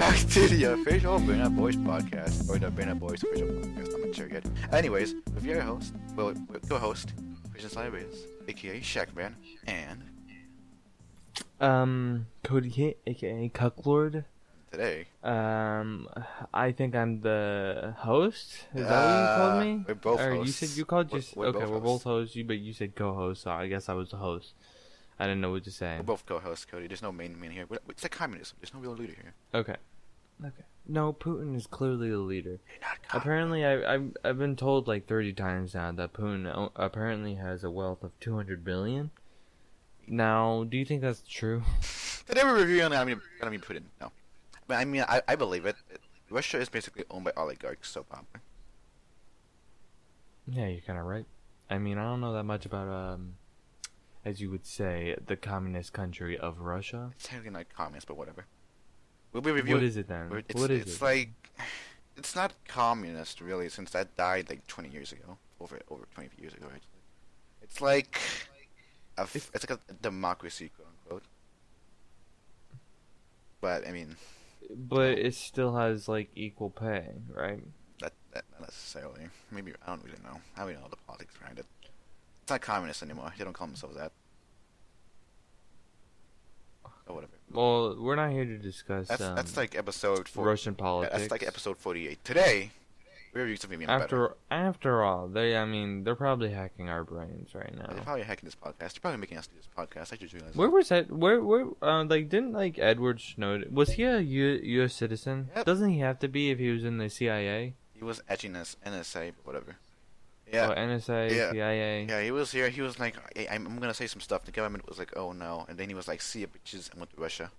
back to the official Burnout Boys podcast, or the Burnout Boys official podcast. I'm not sure yet. Anyways, with your host, co-host, Christian Cyrus, aka Shack Man, and Cody Hit, aka Cucklord. Today, I think I'm the host. Is that what you called me? We're both or hosts. You said you called just we're okay. We're both hosts. But you said co-host, so I guess I was the host. I didn't know what to say. We're both co-hosts, Cody. There's no main here. It's like communism. There's no real leader here. Okay. No, Putin is clearly the leader. Not apparently, I've been told like 30 times now that Putin apparently has a wealth of 200 billion. Now, do you think that's true? Today we're reviewing gonna be Putin. No, but I mean I believe it. Russia is basically owned by oligarchs, so probably. Yeah, you're kind of right. I mean, I don't know that much about as you would say, the communist country of Russia. It's technically not communist, but whatever. We'll be reviewing. What is it then? It's like, it's not communist really, since that died like 20 years ago, over 20 years ago actually. It's like, it's like a democracy, quote unquote. But I mean. But it still has like equal pay, right? That not necessarily. Maybe I don't really know. I don't really know the politics behind it. It's not communist anymore. They don't call themselves that. Or whatever. Well, we're not here to discuss. That's like episode 4. Russian politics. That's like episode 48. Today, we're reviewing something even better. After all, they're probably hacking our brains right now. They're probably hacking this podcast. They're probably making us do this podcast. I just realized. Where was that? Didn't like Edward Snowden? Was he a U.S. citizen? Yep. Doesn't he have to be if he was in the CIA? He was etching us NSA, but whatever. Yeah. Oh, NSA, yeah. CIA. Yeah, he was here. He was like, hey, I'm gonna say some stuff. The government was like, oh no, and then he was like, see ya bitches, and went to Russia.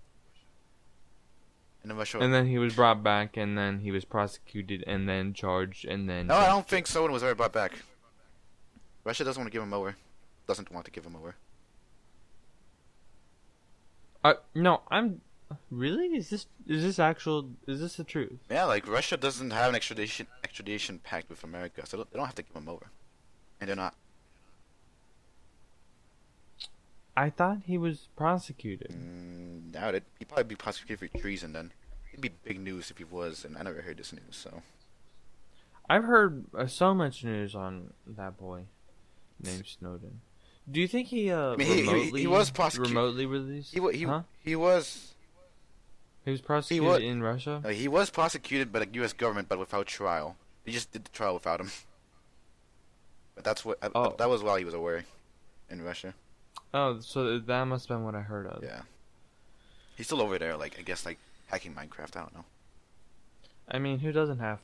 And then he was brought back, and then he was prosecuted, and then charged, and then. No, I don't think Snowden was ever brought back. Russia doesn't want to give him over. Doesn't want to give him over. No, I'm. Really? Is this the truth? Yeah, like Russia doesn't have an extradition pact with America, so they don't have to give him over, and they're not. I thought he was prosecuted. Doubt it. He'd probably be prosecuted for treason then. It'd be big news if he was, and I never heard this news, so. I've heard so much news on that boy named Snowden. Do you think he he was prosecuted. Remotely released? He was. He was prosecuted in Russia? He was prosecuted by the U.S. government, but without trial. They just did the trial without him. But that's what that was while he was away in Russia. Oh, so that must have been what I heard of. Yeah. He's still over there, like I guess, like hacking Minecraft. I don't know. I mean, who doesn't hack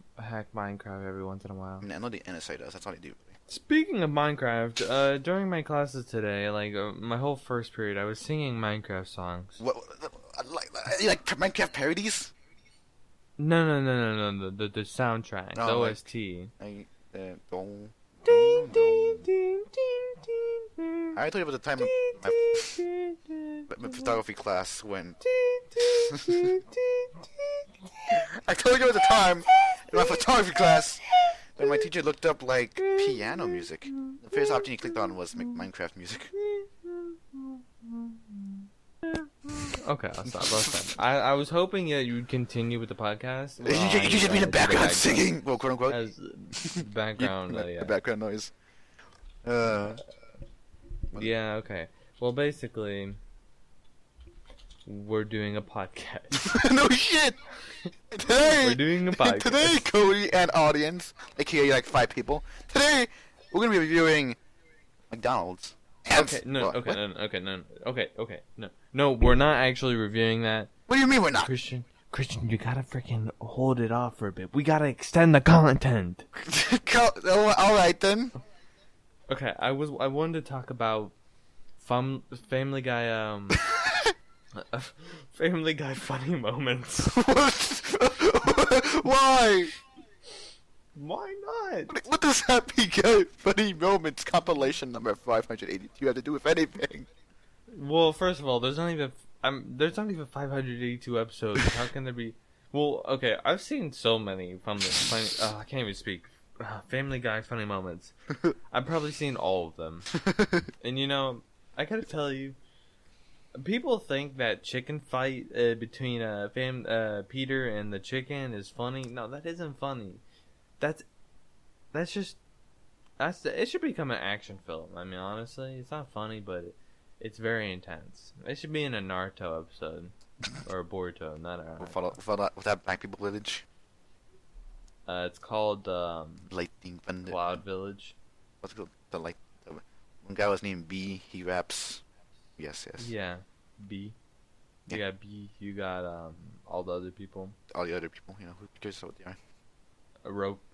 Minecraft every once in a while? I mean, I know the NSA does. That's all they do. Speaking of Minecraft, during my classes today, like my whole first period, I was singing Minecraft songs. What, like Minecraft parodies? No. The soundtrack, the OST. I told you about the time my photography class when. I told you about the time in my photography class when my teacher looked up like piano music. The first option he clicked on was Minecraft music. Okay, I'll stop. I was hoping that you would continue with the podcast. You should be in the background singing, well, quote unquote. As background, yeah. Background noise. Yeah, okay. Well, basically, we're doing a podcast. No shit! Today, we're doing a podcast. Today, Cody and audience, aka like 5 people, today, we're going to be reviewing McDonald's. No, we're not actually reviewing that. What do you mean we're not? Christian, you gotta freaking hold it off for a bit. We gotta extend the content. Alright then. Okay, I wanted to talk about Family Guy Family Guy funny moments. Why? Why not? What does Happy Guy Funny Moments compilation number 582 have to do with anything? Well, first of all, there's not even 582 episodes. How can there be? Well, okay, I've seen so many funny. I can't even speak. Family Guy funny moments. I've probably seen all of them. And you know, I gotta tell you, People think that chicken fight between Peter and the chicken is funny. No, that isn't funny. That's just it should become an action film. I mean, honestly, it's not funny, but it's very intense. It should be in a Naruto episode or a Boruto, not a. With that black people village. It's called Lightning Thunder. Cloud Village. What's it called? One guy was named B. He raps. Yes. Yeah, B. You got B. You got all the other people. All the other people, who cares what they are?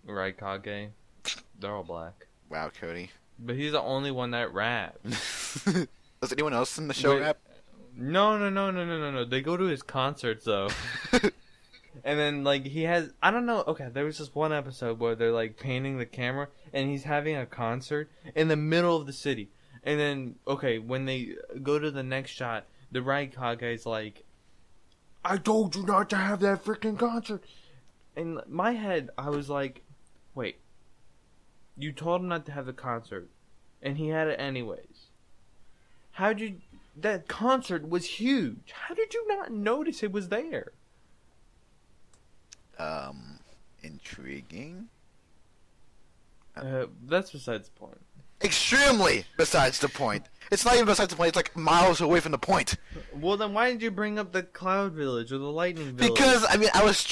Raikage. They're all black. Wow, Cody. But he's the only one that raps. Does anyone else in the show rap? No. They go to his concerts though. And then he has I don't know. Okay, there was this one episode where they're painting the camera, and he's having a concert in the middle of the city. And then when they go to the next shot, the Raikage's like, "I told you not to have that freaking concert." In my head, I was like, "Wait, you told him not to have the concert, and he had it anyways. How'd you? That concert was huge. How did you not notice it was there?" Intriguing. That's besides the point. Extremely besides the point. It's not even besides the point. It's miles away from the point. Well, then why did you bring up the Cloud Village or the Lightning Village? Because I was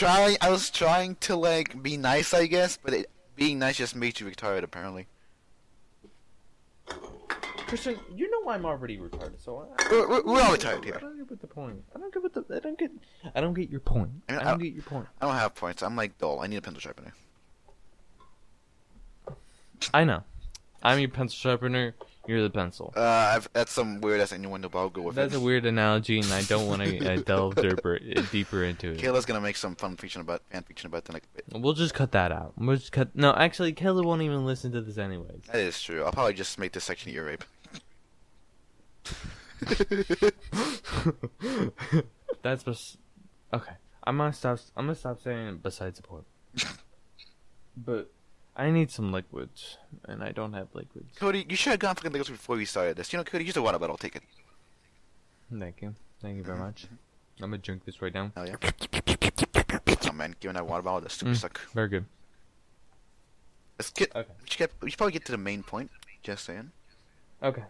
trying to be nice, I guess, but being nice just makes you retarded, apparently. Christian, you know I'm already retarded, so we're all retarded here. I don't get the point. I don't get your point. I don't get your point. I don't have points. I'm dull. I need a pencil sharpener. I know. I'm your pencil sharpener. You're the pencil. That's some weird ass innuendo, but I'll go with it. That's a weird analogy, and I don't want to delve deeper into it. Kayla's gonna make some fan fiction about that. We'll just cut that out. We'll just cut. No, actually, Kayla won't even listen to this anyways. That is true. I'll probably just make this section ear rape. Okay. I'm gonna stop saying besides the point. But I need some liquids, and I don't have liquids. Cody, you should have gone for liquids before we started this. Cody, use the water bottle. Take it. Thank you very much. I'm gonna drink this right now. Hell yeah. Oh man, giving that water bottle, that's super suck. Very good. Okay. We should probably get to the main point. Just saying. Okay.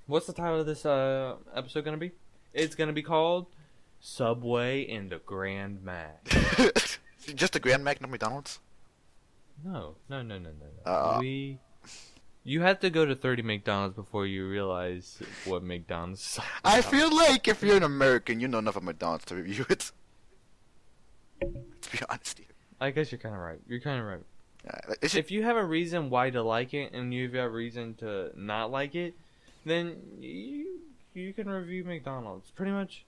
What's the title of this episode gonna be? It's gonna be called Subway and the Grand Mac. Just the Grand Mac, no McDonald's? No. You have to go to 30 McDonald's before you realize what McDonald's is. I feel like if you're an American, you know enough of McDonald's to review it. To be honest here. I guess you're kind of right. If you have a reason why to like it and you have a reason to not like it, then you can review McDonald's. Pretty much,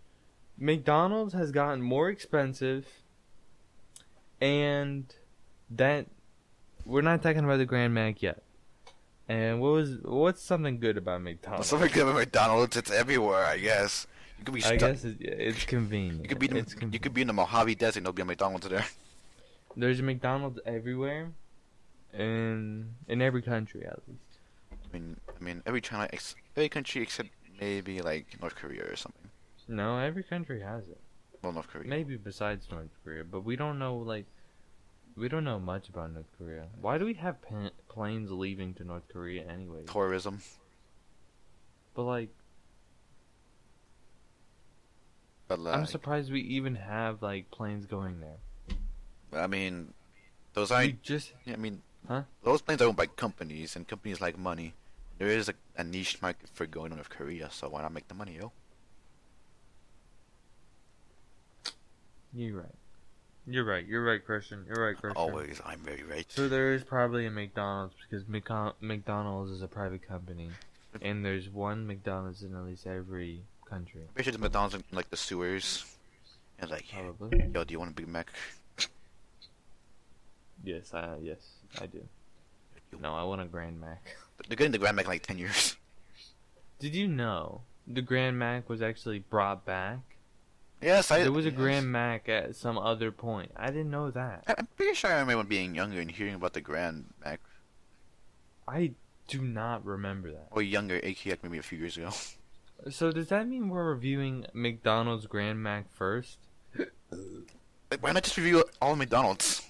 McDonald's has gotten more expensive, and that we're not talking about the Grand Mac yet. And what's something good about McDonald's? Something good about McDonald's, it's everywhere, I guess. You could be I guess it's convenient. You could be in the Mojave Desert and there'll be a McDonald's there. There's a McDonald's everywhere, in every country at least. I mean, every country except maybe North Korea or something. No, every country has it. Well, North Korea. Maybe besides North Korea, but we don't know much about North Korea. Why do we have planes leaving to North Korea anyway? Tourism. But I'm surprised we even have planes going there. I mean, those aren't. Those planes are owned by companies, and companies like money. There is a niche market for going to North Korea, so why not make the money, yo? You're right, Christian. Always, I'm very right. So there is probably a McDonald's because McDonald's is a private company, and there's one McDonald's in at least every country. I'm pretty sure there's McDonald's in the sewers, and probably. Yo, do you want a Big Mac? Yes, I do. No, I want a Grand Mac. They're getting the Grand Mac in 10 years. Did you know the Grand Mac was actually brought back? Yes, there was a Grand Mac at some other point. I didn't know that. I'm pretty sure I remember being younger and hearing about the Grand Mac. I do not remember that. Or younger, aka maybe a few years ago. So does that mean we're reviewing McDonald's Grand Mac first? Like, why not just review all McDonald's?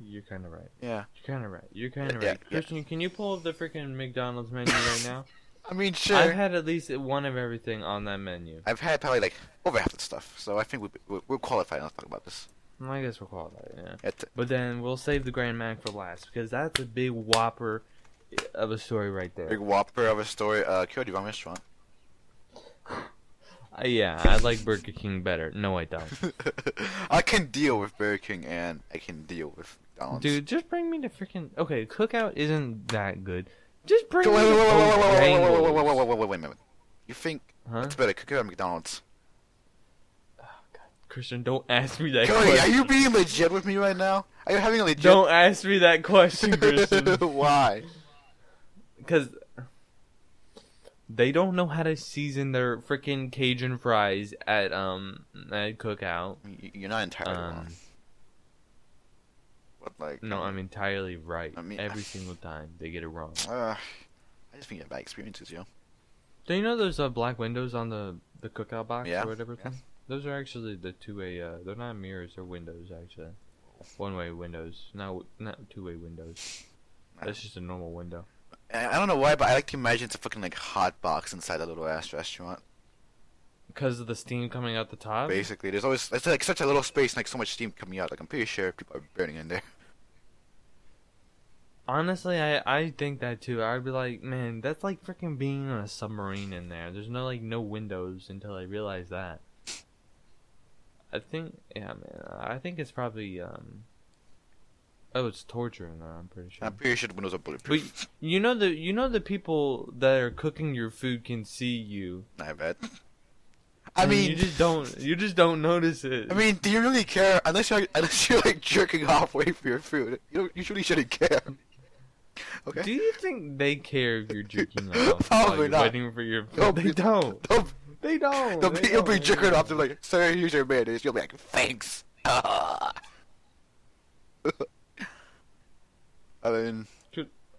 You're kind of right. Yeah. You're kind of right. You're kind of Yeah, right. yeah. Can you pull up the freaking McDonald's menu right now? I mean, sure. I've had at least one of everything on that menu. I've had probably like over half the stuff, so I think we're qualified enough to talk about this. I guess we'll call it that, yeah. It's, But then we'll save the Grand Mac for last because that's a big whopper of a story right there. big whopper of a story. Kyo, do you want a restaurant? Yeah, I like Burger King better. No, I don't. I can deal with Burger King and I can deal with McDonald's. Dude, just bring me to freaking... Okay, Cookout isn't that good. Just bring Wait, me to Bojangles. wait a minute. You think Huh? it's better Cookout or McDonald's? Oh, God. Christian, don't ask me that Cody, are question. you being legit with me right now? Are you having a legit... Don't ask me that question, Christian. Why? Because they don't know how to season their freaking Cajun fries at Cookout. You're not entirely wrong. But like... No, I'm entirely right. I mean- Every single time they get it wrong. I just think you have bad experiences, yo. Do you know there's black windows on the Cookout box Yeah, or whatever? yeah. Those are actually the two-way. They're not mirrors. They're windows actually. One-way windows, not two-way windows. That's just a normal window. I don't know why, but I like to imagine it's a fucking like hot box inside that little ass restaurant. Because of the steam coming out the top. Basically, there's always it's like such a little space and like so much steam coming out. Like I'm pretty sure people are burning in there. Honestly, I think that too. I'd be like, man, that's like freaking being on a submarine in there. There's no windows until I realize that. I think, yeah, man. I think it's probably oh, it's torture in there. I'm pretty sure. I'm pretty sure the windows are But bulletproof. you know the people that are cooking your food can see you. I bet. I And mean, you just don't notice it. I mean, do you really care? Unless you're like jerking off waiting for your food, you usually shouldn't care. Okay. Do you think they care if you're jerking off Probably while you're not. waiting for your food? No, They don't. They don't. You'll be don't. jerking off. They're like, "Sir, here's your mayonnaise." You'll be like, "Thanks." I mean,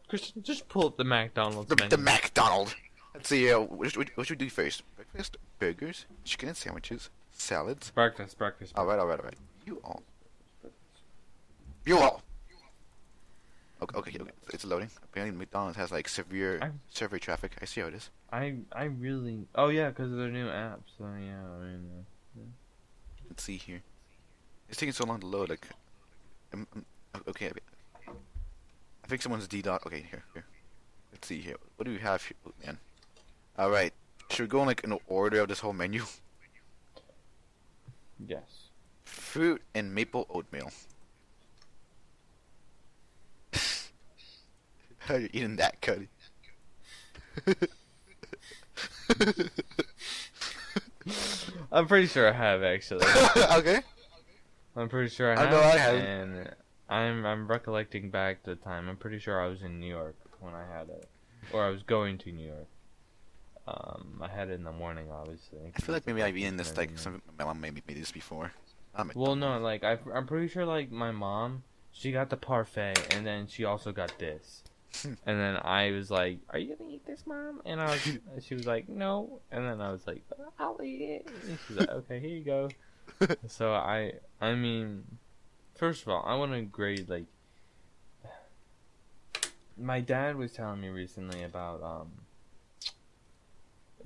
Christian, just pull up the McDonald's the menu. McDonald's. Let's see. What should we do first? Breakfast, burgers, chicken and sandwiches, salads. Breakfast. All right. You all. Okay. It's loading. Apparently, McDonald's has like severe survey traffic. I see how it is. I really. Oh yeah, because of their new app. So yeah, I mean. Let's see here. It's taking so long to load. Like, okay. I think someone's DDoS. Okay, here. Let's see here. What do we have here? Oh, man. All right. Should we go in like an order of this whole menu? Yes. Fruit and maple oatmeal. How are you eating that, Cody? I'm pretty sure I have actually. Okay. I'm pretty sure I have. I know I have. And I'm recollecting back to the time. I'm pretty sure I was in New York when I had it, or I was going to New York. I had it in the morning, obviously. I feel like maybe I've eaten this like my mom made this before. Well, no, like I'm pretty sure like my mom, she got the parfait, and then she also got this. And then I was like, "Are you gonna eat this, Mom?" And she was like, "No." And then I was like, "I'll eat it." And she's like, "Okay, here you go." So I mean, first of all, I want to grade like. My dad was telling me recently about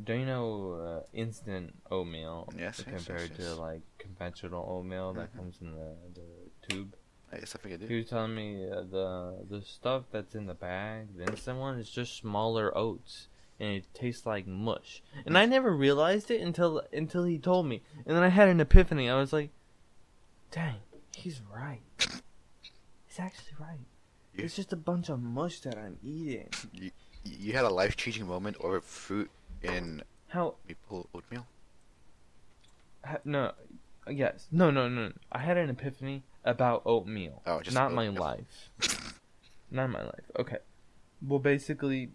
do you know instant oatmeal? Yes, Compared to like conventional oatmeal that comes in the tube. Yes, I think I He do. was telling me the stuff that's in the bag, the instant one, is just smaller oats, and it tastes like mush. And I never realized it until he told me, and then I had an epiphany. I was like, "Dang, he's right. He's actually right. Yeah. It's just a bunch of mush that I'm eating." You had a life-changing moment over fruit in How? maple oatmeal? No. Yes. No. I had an epiphany about oatmeal. Oh, just not my oatmeal. life. Not my life. Okay. Well, basically,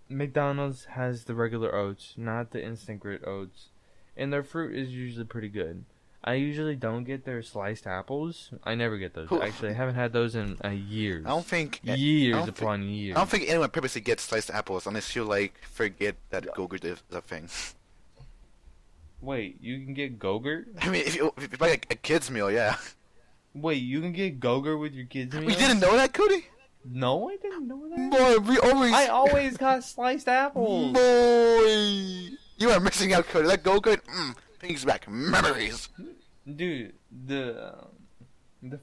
McDonald's has the regular oats, not the instant grit oats, and their fruit is usually pretty good. I usually don't get their sliced apples. I never get those. Who- Actually, I haven't had those in years. I don't think Years upon years. I don't think anyone purposely gets sliced apples unless you like forget that Go-Gurt is a thing. Wait, you can get Go-Gurt? I mean, if you buy a kid's meal, yeah. Wait, you can get Go-Gurt with your kids' meals? You didn't know that, Cody? No, I didn't know that. Boy, I always got sliced apples. Boy, you are missing out, Cody. That Go-Gurt, brings back memories. Dude, the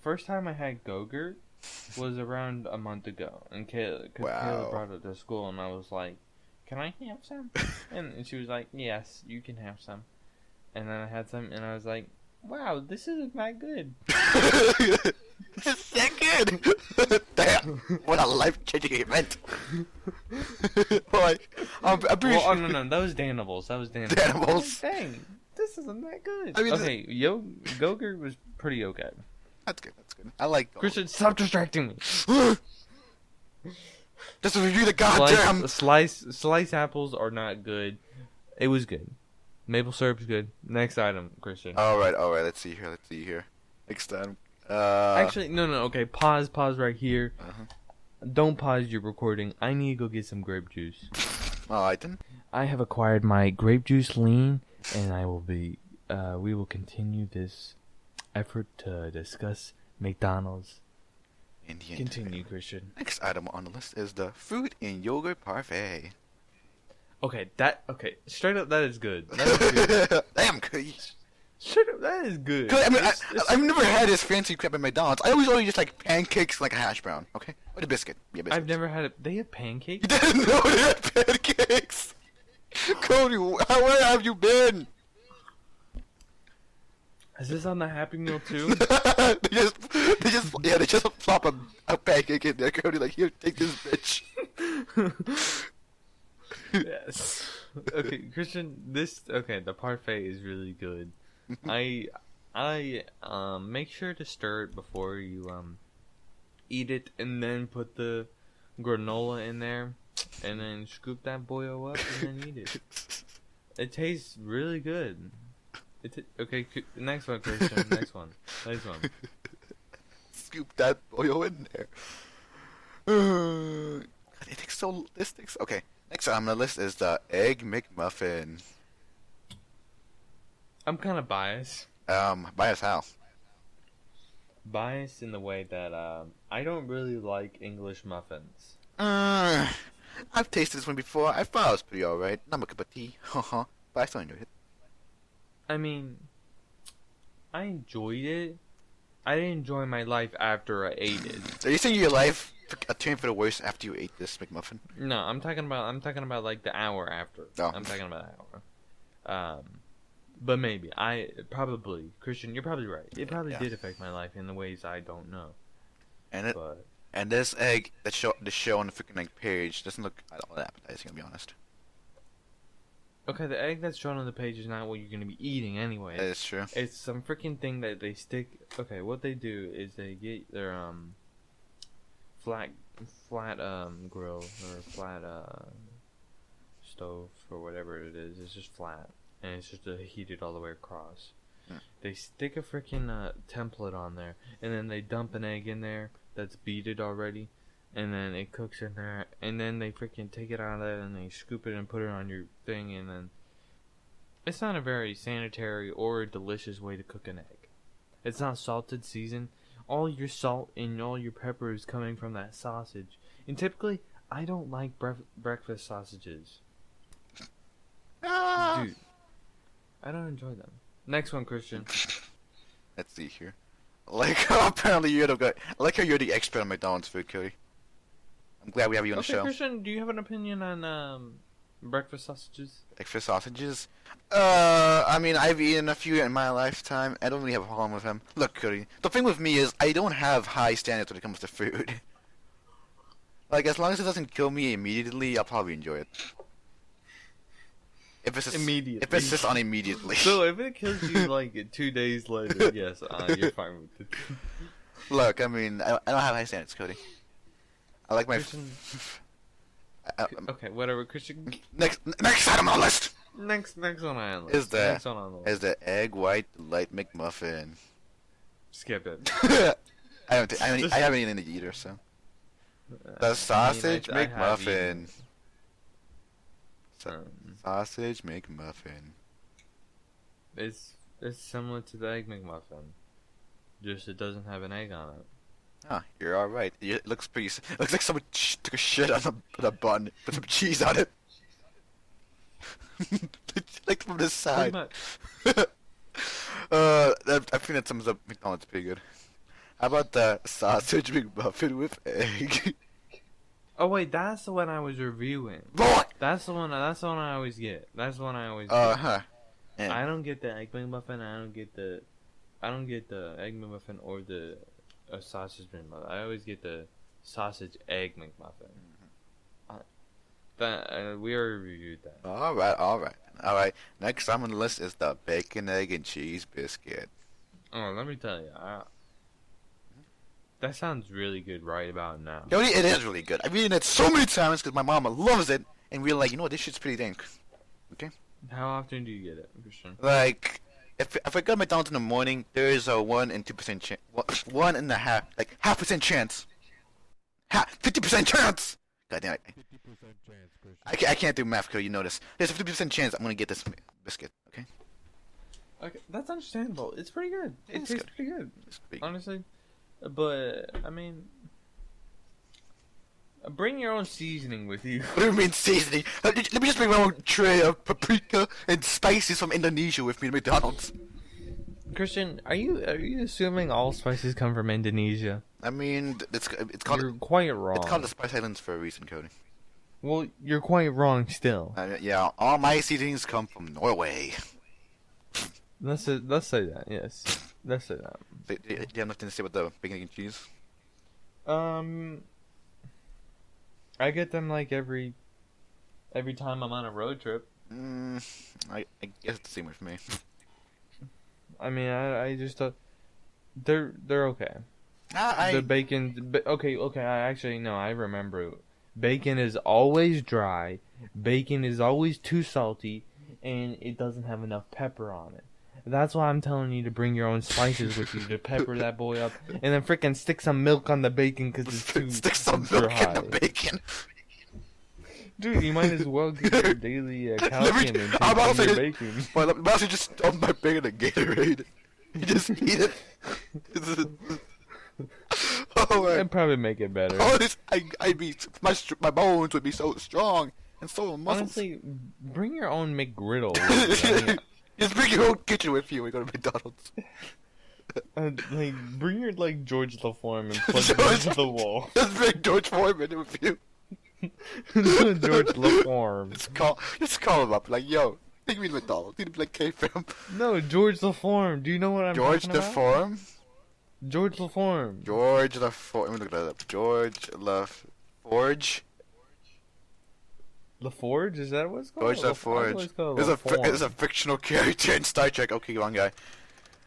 first time I had Go-Gurt was around a month ago, and Kayla brought it to school, and I was like, "Can I have some?" And she was like, "Yes, you can have some." And then I had some, and I was like, "Wow, this isn't that good." It's that good. Damn, what a life-changing event. Boy, I'm pretty Well, sure. no, that was Danimal's. Danimal's. Dang, this isn't that good. I mean, okay, Go-Gurt was pretty okay. That's good. I like. Christian, stop distracting me. Just review the goddamn. Slice apples are not good. It was good. Maple syrup's good. Next item, Christian. All right. Let's see here. Next time. Actually, no. Okay, pause right here. Uh-huh. Don't pause your recording. I need to go get some grape juice. Oh, I didn't. I have acquired my grape juice lean, and we will continue this effort to discuss McDonald's. Indian. Continue, Christian. Next item on the list is the fruit and yogurt parfait. Okay, straight up, that is good. That is good. Damn, Cody. Straight up, that is good. I mean, I've never had this fancy crap at McDonald's. I always order just like pancakes, like a hash brown, okay, with a biscuit. Yeah, biscuits. I've never had it. They have pancakes? You didn't know they had pancakes, Cody. Where have you been? Is this on the Happy Meal too? they just flop a pancake in there, Cody. Like, here, take this, bitch. Yes. Okay, Christian. The parfait is really good. I make sure to stir it before you eat it, and then put the granola in there, and then scoop that boyo up, and then eat it. It tastes really good. Okay, next one, Christian. Next one. Scoop that oil in there. God, this takes. Okay, next on the list is the Egg McMuffin. I'm kind of biased. Bias how? Biased in the way that I don't really like English muffins. I've tasted this one before. I thought it was pretty alright. Not my cup of tea. But I still enjoyed it. I mean, I enjoyed it. I didn't enjoy my life after I ate it. Are you saying your life took a turn for the worse after you ate this McMuffin? No, I'm talking about like the hour after. Oh. I'm talking about an hour. But maybe Christian, you're probably right. It probably did affect my life in the ways I don't know. And this egg the show on the freaking like page doesn't look all that appetizing, to be honest. Okay, the egg that's shown on the page is not what you're gonna be eating anyway. That is true. It's some freaking thing that they stick. Okay, what they do is they get their flat grill or flat stove or whatever it is. It's just flat and it's just heated all the way across. They stick a freaking template on there, and then they dump an egg in there that's beaten already, and then it cooks in there, and then they freaking take it out of there and they scoop it and put it on your thing, and then it's not a very sanitary or delicious way to cook an egg. It's not salted, seasoned. All your salt and all your pepper is coming from that sausage. And typically, I don't like breakfast sausages. Dude, I don't enjoy them. Next one, Christian. Let's see here. Like, apparently you're the guy. I like how you're the expert on McDonald's food, Cody. I'm glad we have you on the show. Christian, do you have an opinion on breakfast sausages? Breakfast sausages? I mean, I've eaten a few in my lifetime. I don't really have a problem with them. Look, Cody, the thing with me is I don't have high standards when it comes to food. Like, as long as it doesn't kill me immediately, I'll probably enjoy it. If it's just immediately. If it's just on immediately. So if it kills you like 2 days later, yes, you're fine with it. Look, I mean, I don't have high standards, Cody. I like my. Christian... Okay, whatever, Christian. Next item on the list. Next on my list. Is the Next one on the list. is the egg white light McMuffin. Skip it. I haven't eaten it either, so. The sausage I have eaten McMuffin. Sausage McMuffin. It's similar to the egg McMuffin, just it doesn't have an egg on it. Oh, you're all right. It looks pretty. It looks like someone took a shit on the bun, put some cheese on it. Like from the side. I think that sums up McDonald's pretty good. How about the sausage McMuffin with egg? Oh wait, that's the one I was reviewing. What? That's the one I always get. That's the one I always get. Huh. Yeah. I don't get the egg McMuffin. I don't get the egg McMuffin or the sausage McMuffin. I always get the sausage egg McMuffin. We already reviewed that. All right. Next on the list is the bacon, egg, and cheese biscuit. Oh, let me tell you, that sounds really good right about now. Yo, it is really good. I've eaten it so many times because my mama loves it, and we're like, you know what, this shit's pretty dang. Okay. How often do you get it, Christian? Like, if I go to McDonald's in the morning, there is a 1 and 2% chance, 1.5, like half% chance, 50% chance. God damn it. 50% chance, Christian. I can't do math, because you know this. There's a 50% chance I'm gonna get this biscuit. Okay. Okay, that's understandable. It's pretty good. It It's tastes good. pretty good, It's pretty honestly. But I mean, bring your own seasoning with you. What do you mean seasoning? Let me just bring my own tray of paprika and spices from Indonesia with me to McDonald's. Christian, are you assuming all spices come from Indonesia? I mean, it's called. You're quite wrong. It's called the Spice Islands for a reason, Cody. Well, you're quite wrong still. Yeah, all my seasonings come from Norway. Let's say that. Yes, let's say that. Do you have nothing to say about the bacon and cheese? I get them like every time I'm on a road trip. I guess it's the same with me. I mean, I just they're okay. I The bacon. Okay. I remember. Bacon is always dry. Bacon is always too salty, and it doesn't have enough pepper on it. That's why I'm telling you to bring your own spices with you to pepper that boy up, and then frickin' stick some milk on the bacon because it's too stick some milk dry. in the bacon. Dude, you might as well get your daily calcium intake I'm from also your just, bacon. well, I'm also just stuff my bacon in Gatorade. You just eat it. Oh man. That'd probably make it better. Oh, I'd be my bones would be so strong and so muscles. Honestly, bring your own McGriddle. With you. Just bring your own kitchen with you when you go to McDonald's. Like, bring your George LaForme and plug it into the wall. Just bring George Foreman with you. George LaForme. Just call him up. Like, yo, take me to McDonald's. Need to be like K-Fam. No, George LaForme. Do you know what I'm George talking about? LaForme? George LaForme. George LaForge. Let me look that up. George LaForge. LaForge? Is that what it's called? George LaForge. It's a fictional character in Star Trek. Okay, wrong guy.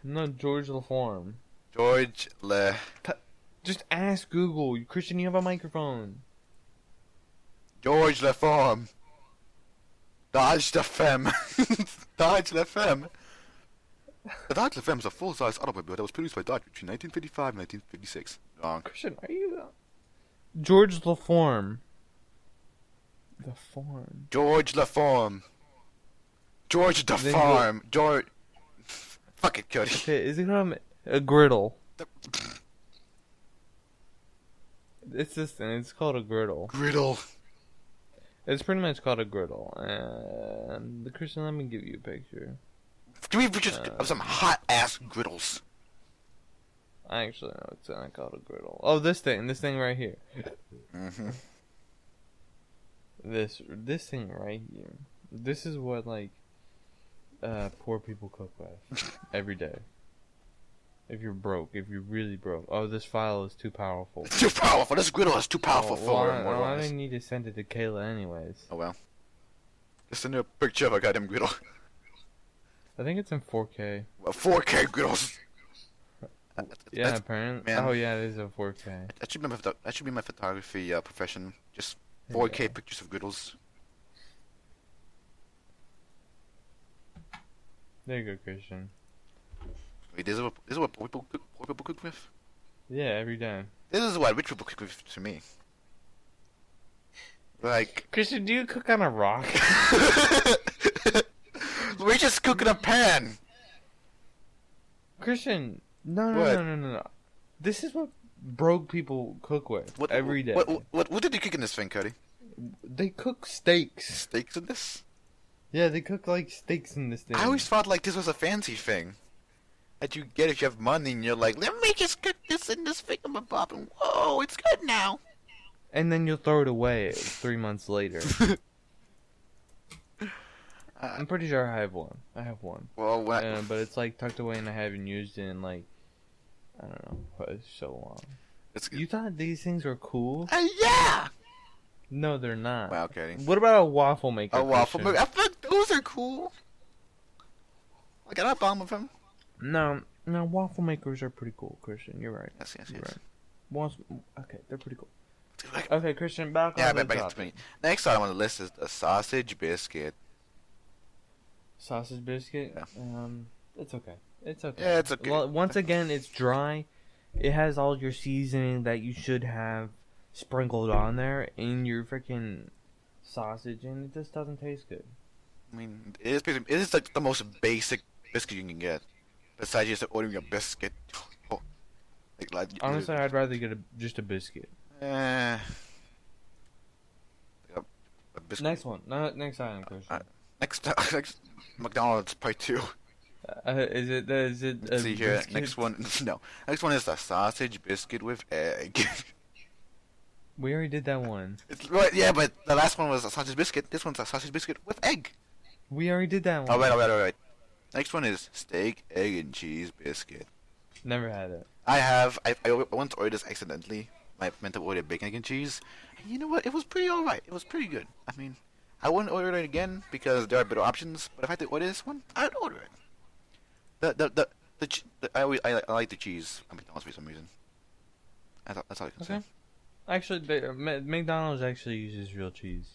No, George LaForme. George Just ask Google. Christian, you have a microphone. George LaForme. Dodge the Femme. Dodge the Femme. The Dodge LaFemme is a full-size automobile that was produced by Dodge between 1955 and 1956. Wrong. Christian, are you... George LaForme. The Form. George LaForme. George the Then Farm. George... Fuck it, Cody. Okay, is it a griddle? It's this thing. It's called a griddle. Griddle. It's pretty much called a griddle. And Christian, let me give you a picture. Give me pictures of some hot-ass griddles. I actually know it's not called a griddle. Oh, this thing right here. Mm-hmm. This thing right here. This is what poor people cook with every day. If you're broke, if you're really broke. Oh, this file is too powerful. It's too powerful. This griddle is too powerful for him. I didn't need to send it to Kayla anyways. Oh well. Just send her a picture of a goddamn griddle. I think it's in 4K. Well, 4K griddles. Yeah, apparently. Man. Oh yeah, it is a 4K. That should be my photography profession. Just 4K pictures of griddles. There you go, Christian. Wait, this is what poor people cook with? Yeah, every day. This is what rich people cook with to me. Like... Christian, do you cook on a rock? We just cook in a pan! Christian, no. This is what broke people cook with every day. What did you cook in this thing, Cody? They cook steaks. Steaks in this? Yeah, they cook like steaks in this thing. I always thought like this was a fancy thing that you get if you have money and you're like, let me just cook this in this thingamabob and whoa, it's good now. And then you'll throw it away 3 months later. I'm pretty sure I have one. Well, but it's like tucked away and I haven't used it in like, I don't know, but so long. You thought these things were cool? Yeah! No, they're not. Wow, okay. What about a waffle maker? A waffle maker? I thought those are cool. I got a bomb of them. No, waffle makers are pretty cool, Christian. You're right. Yes. Right. Okay, they're pretty cool. Okay, Christian, back to topic. me. Next item on the list is the sausage biscuit. Sausage biscuit? Yeah. It's okay. It's okay. Yeah, it's okay. Well, once again, it's dry. It has all your seasoning that you should have sprinkled on there in your freaking sausage, and it just doesn't taste good. I mean, it is like the most basic biscuit you can get. Besides just ordering a biscuit. Honestly, I'd rather get just a biscuit. A biscuit. Next one. Next item, Christian. Next, McDonald's part 2. Is it? Let's see here. Biscuit? Next one. No. Next one is the sausage biscuit with egg. We already did that one. Yeah, but the last one was a sausage biscuit. This one's a sausage biscuit with egg. We already did that one. All right. Next one is steak, egg, and cheese biscuit. Never had it. I have. I once ordered this accidentally. I meant to order bacon, egg, and cheese. And you know what? It was pretty alright. It was pretty good. I mean, I wouldn't order it again because there are better options. But if I had to order this one, I'd order it. I like the cheese on McDonald's for some reason. That's all I can say. Actually, McDonald's actually uses real cheese.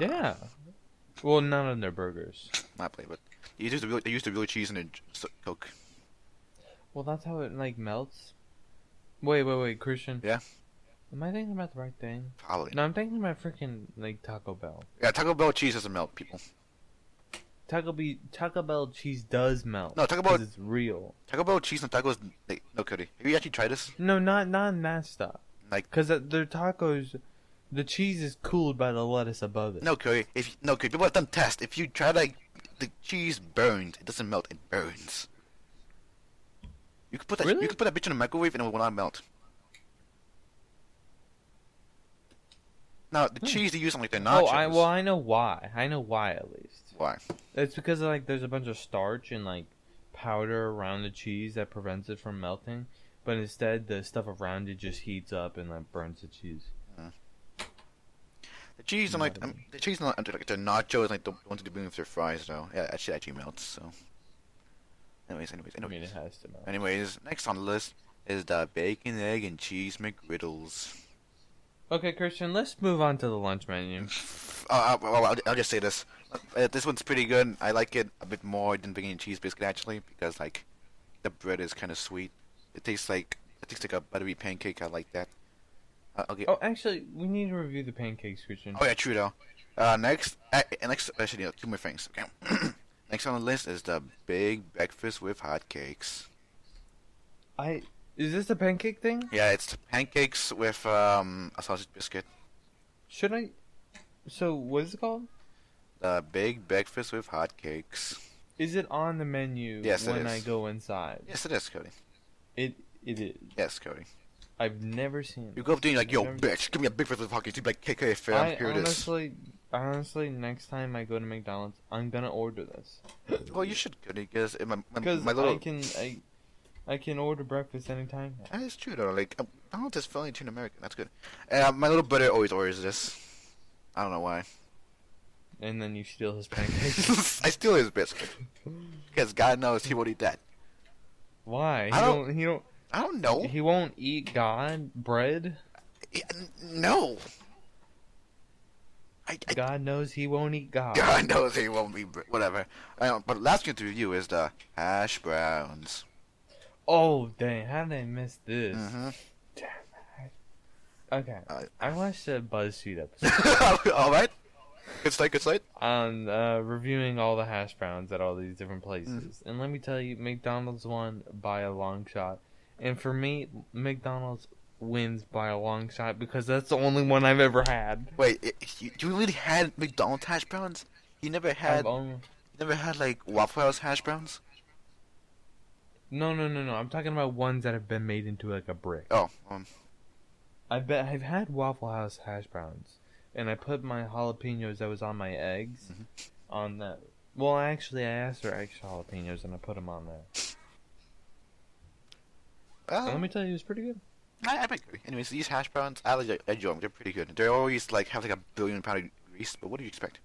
Yeah. Well, none of their burgers. Not play, but they use the real cheese in their Coke. Well, that's how it like melts. Wait, Christian. Yeah. Am I thinking about the right thing? Probably. No, I'm thinking about freaking like Taco Bell. Yeah, Taco Bell cheese doesn't melt, people. Taco Bell cheese does melt. No, Taco Bell. It's real. Taco Bell cheese and tacos. No, Cody. Have you actually tried this? No, not in that stuff. Like, because their tacos, the cheese is cooled by the lettuce above it. No, Cody. People have done tests. If you try like the cheese burns, it doesn't melt. It burns. You could put that. Really? You could put that bitch in a microwave and it will not melt. Now the cheese they use on like their nachos. I know why. I know why at least. Why? It's because like there's a bunch of starch and like powder around the cheese that prevents it from melting, but instead the stuff around it just heats up and like burns the cheese. The cheese on like the cheese on like their nachos, like the ones they do with their fries, though. Yeah, that shit actually melts. So. Anyways. I mean, it has to melt. Anyways, next on the list is the bacon, egg, and cheese McGriddles. Okay, Christian, let's move on to the lunch menu. I'll just say this. This one's pretty good. I like it a bit more than bacon and cheese biscuit actually because like the bread is kind of sweet. It tastes like a buttery pancake. I like that. Okay. Oh, actually, we need to review the pancakes, Christian. Oh yeah, true though. Next, actually, two more things. Okay. Next on the list is the big breakfast with hotcakes. Is this the pancake thing? Yeah, it's pancakes with a sausage biscuit. Should I? So what is it called? The big breakfast with hotcakes. Is it on the menu when I go inside? Yes, it is, Cody. It is. Yes, Cody. I've never seen it. You go up there and you're like, yo, bitch, give me a breakfast with hotcakes. You'd be like, KK, fam, here it is. Honestly, next time I go to McDonald's, I'm gonna order this. Well, you should, Cody, because I can order breakfast anytime. That is true, though. Like, McDonald's is fairly too American. That's good. My little brother always orders this. I don't know why. And then you steal his pancakes. I steal his biscuit. Because God knows he won't eat that. Why? I don't know. He won't eat God bread? No. God knows he won't eat God. God knows he won't be whatever. But last thing to review is the hash browns. Oh dang! How did I miss this? Mm-hmm. Damn it. Okay, I watched a BuzzFeed episode. All right. Good sight. Good sight. On reviewing all the hash browns at all these different places, and let me tell you, McDonald's won by a long shot. And for me, McDonald's wins by a long shot because that's the only one I've ever had. Wait, you really had McDonald's hash browns? You never had like Waffle House hash browns? No. I'm talking about ones that have been made into like a brick. Oh, I've had Waffle House hash browns, and I put my jalapenos that was on my eggs on that. Well, actually, I asked for extra jalapenos, and I put them on there. Let me tell you, it was pretty good. I agree. Anyways, these hash browns, I enjoy them. They're pretty good. They always like have like a billion pound of grease, but what do you expect?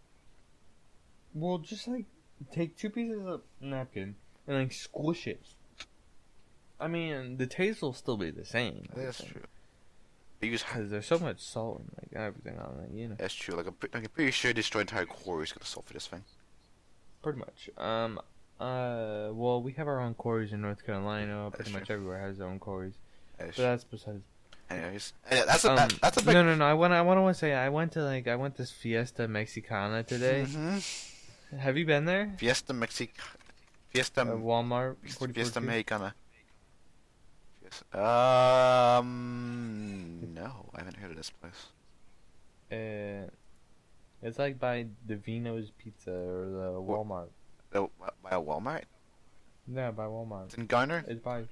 Well, just like take 2 pieces of napkin and like squish it. I mean, the taste will still be the same. That's true. Because there's so much salt and like everything on it, you know. That's true. Like I'm pretty sure this entire quarry is gonna salt for this thing. Pretty much. Well, we have our own quarries in North Carolina. Pretty much everywhere has their own quarries. But that's besides. Anyways, that's a big... No. I want to say I went to Fiesta Mexicana today. Mm-hmm. Have you been there? Fiesta Walmart. Fiesta Mexicana. No, I haven't heard of this place. It's like by Davino's Pizza or the Walmart. By a Walmart? Yeah, by Walmart. It's in Garner? It's by...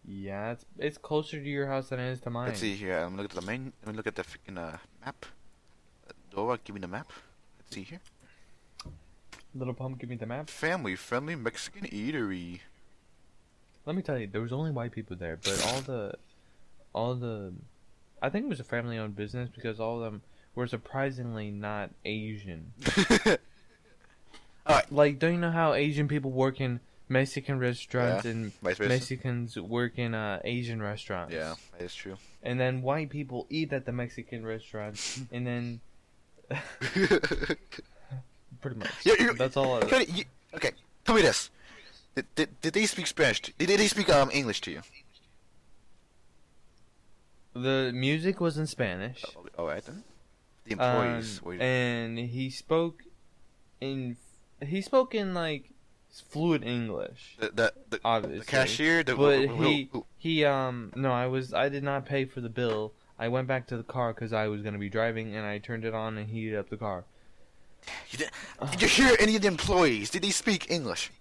Yeah, it's closer to your house than it is to mine. Let's see here. I'm gonna look at the main. Let me look at the freaking map. Dora, give me the map. Let's see here. Little Pump, give me the map. Family-friendly Mexican eatery. Let me tell you, there was only white people there, but all the, I think it was a family-owned business because all of them were surprisingly not Asian. Alright. Like, don't you know how Asian people work in Mexican restaurants and vice versa. Mexicans work in Asian restaurants? Yeah, that is true. And then white people eat at the Mexican restaurants, and then pretty much. That's all. Okay, tell me this: Did they speak Spanish? Did they speak English to you? The music was in Spanish. All right then. The employees. And he spoke in like fluent English. The obviously. cashier. I did not pay for the bill. I went back to the car because I was going to be driving, and I turned it on and heated up the car. Did you hear any of the employees? Did they speak English?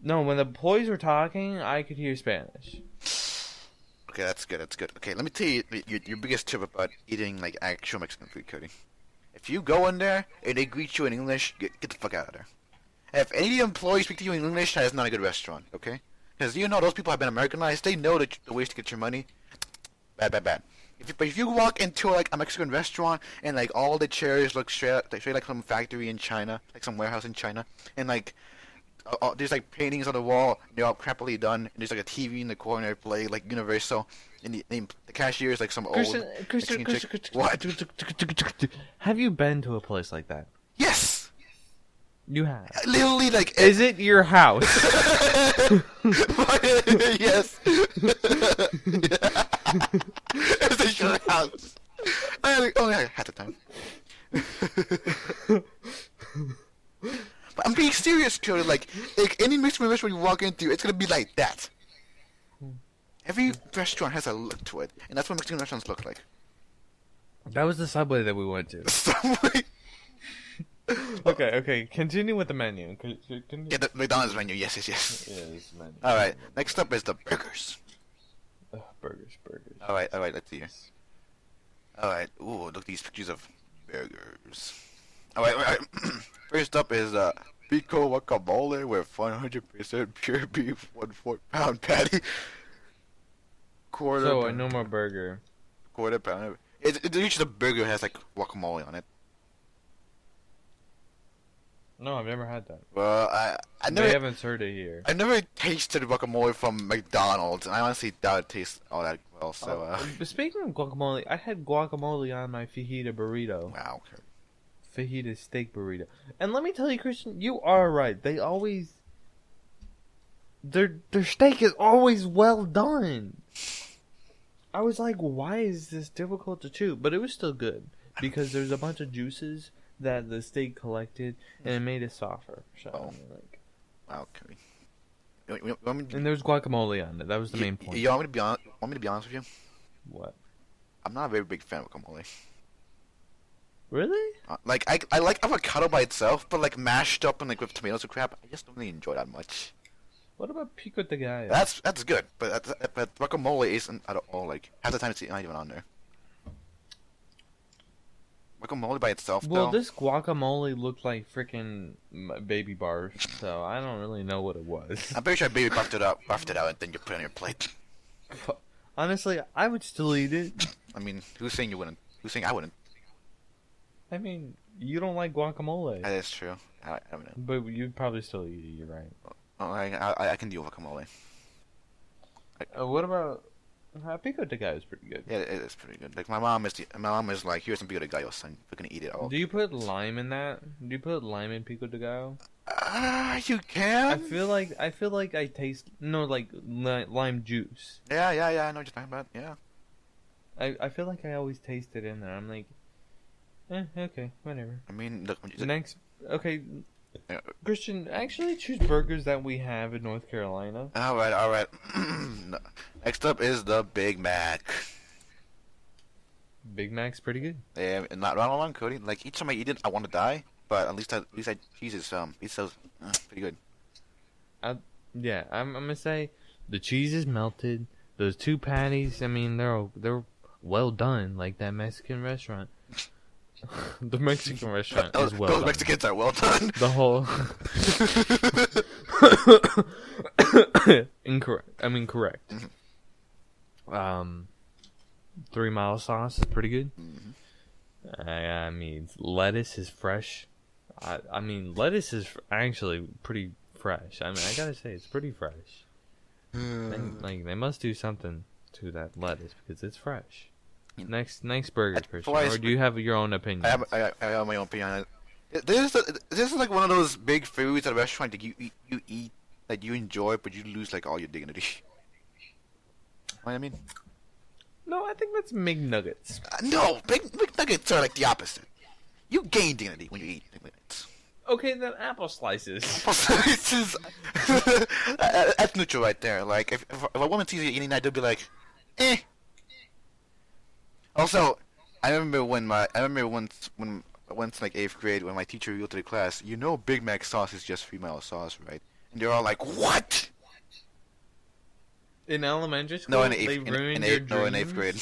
No, when the employees were talking, I could hear Spanish. Okay, that's good. Okay, let me tell you your biggest tip about eating like actual Mexican food, Cody. If you go in there and they greet you in English, get the fuck out of there. And if any of the employees speak to you in English, that is not a good restaurant, okay? Because you know those people have been Americanized. They know the ways to get your money. Bad. But if you walk into like a Mexican restaurant and like all the chairs look straight like some factory in China, like some warehouse in China, and like there's like paintings on the wall, they're all crappily done, and there's like a TV in the corner play like Universal, and the cashier is like some old Mexican chick. What? Have you been to a place like that? Yes. You have. Literally, like. Is it your house? Yes. It's your house. I only had the time. But I'm being serious, Cody. Like any Mexican restaurant you walk into, it's gonna be like that. Every restaurant has a look to it, and that's what Mexican restaurants look like. That was the Subway that we went to. Subway. Okay. Continue with the menu. Yeah, the McDonald's menu. Yes. Yeah, this menu. All right. Next up is the burgers. Burgers. All right. Let's see here. All right. Ooh, look at these pictures of burgers. All right. First up is pico guacamole with 100% pure beef, 1 4-pound patty. So a normal burger. Quarter pound. It's usually the burger has like guacamole on it. No, I've never had that. Well, I never. They haven't served it here. I never tasted guacamole from McDonald's, and I honestly doubt it tastes all that well. So Speaking of guacamole, I had guacamole on my fajita burrito. wow. Fajita steak burrito. And let me tell you, Christian, you are right. They always... Their steak is always well done. I was like, why is this difficult to chew? But it was still good. Because there's a bunch of juices that the steak collected, and it made it softer. So, like... Wow. Okay. You want me to, And there was guacamole on it. That was the main point. You want me to be honest with you? What? I'm not a very big fan of guacamole. Really? Like I like avocado by itself, but like mashed up and like with tomatoes and crap, I just don't really enjoy that much. What about pico de gallo? That's good, but guacamole isn't at all. Like half the time it's not even on there. Guacamole by itself, Well, though. this guacamole looked like freaking baby bars, so I don't really know what it was. I'm pretty sure baby buffed it out, and then you put it on your plate. Honestly, I would still eat it. I mean, who's saying you wouldn't? Who's saying I wouldn't? I mean, you don't like guacamole. That is true. I don't know. But you'd probably still eat it, you're right. Oh, I can deal with guacamole. What about... pico de gallo is pretty good. Yeah, it is pretty good. Like my mom is like, here's some pico de gallo, son. We're gonna eat it all. Do you put lime in that? Do you put lime in pico de gallo? You can. I feel like I taste lime juice. Yeah. I know what you're talking about. Yeah. I feel like I always taste it in there. I'm like, okay, whatever. I mean, look. Next, okay, Yeah. Christian, actually choose burgers that we have in North Carolina. All right. Next up is the Big Mac. Big Mac's pretty good. Yeah, not wrong, Cody. Like each time I eat it, I want to die, but at least cheese is pretty good. Yeah, I'm gonna say the cheese is melted. Those two patties, I mean, they're well done, like that Mexican restaurant. The Mexican restaurant is well those done. Mexicans are well done. The whole incorrect. I mean correct. 3 Mile sauce is pretty good. I mean lettuce is fresh. I mean lettuce is actually pretty fresh. I mean I gotta say it's pretty fresh. They must do something to that lettuce because it's fresh. Next burger, Christian. Or do you have your own opinion? I have my own opinion on it. This is like one of those big foods at a restaurant that you eat that you enjoy, but you lose like all your dignity. You know what I mean? No, I think that's McNuggets. No, big McNuggets are like the opposite. You gain dignity when you eat McNuggets. Okay, then apple slices. That's neutral right there. Like if a woman sees you eating that, they'll be like, eh. Also, I remember once like 8th grade when my teacher revealed to the class, you know, Big Mac sauce is just 3 Mile sauce, right? And they're all like, what? In elementary school, No, in they 8th grade.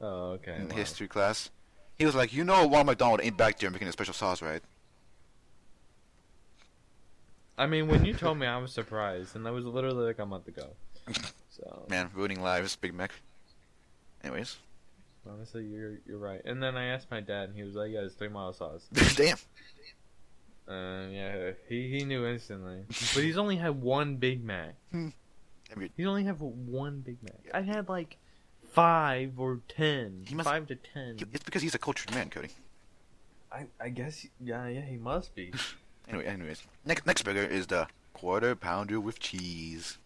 Oh, okay. In wow. history class, he was like, you know, Ronald McDonald ain't back there making a special sauce, right? I mean, when you told me, I was surprised, and that was literally like a month ago. So, Man, ruining lives, Big Mac. Anyways. honestly, you're right. And then I asked my dad, and he was like, "Yeah, it's 3 Mile sauce." Damn. Yeah, he knew instantly. But he's only had one Big Mac. He's only had one Big Mac. I had like 5 or 10. 5 to 10. It's because he's a cultured man, Cody. I guess, yeah, he must be. Anyways, next burger is the Quarter Pounder with cheese.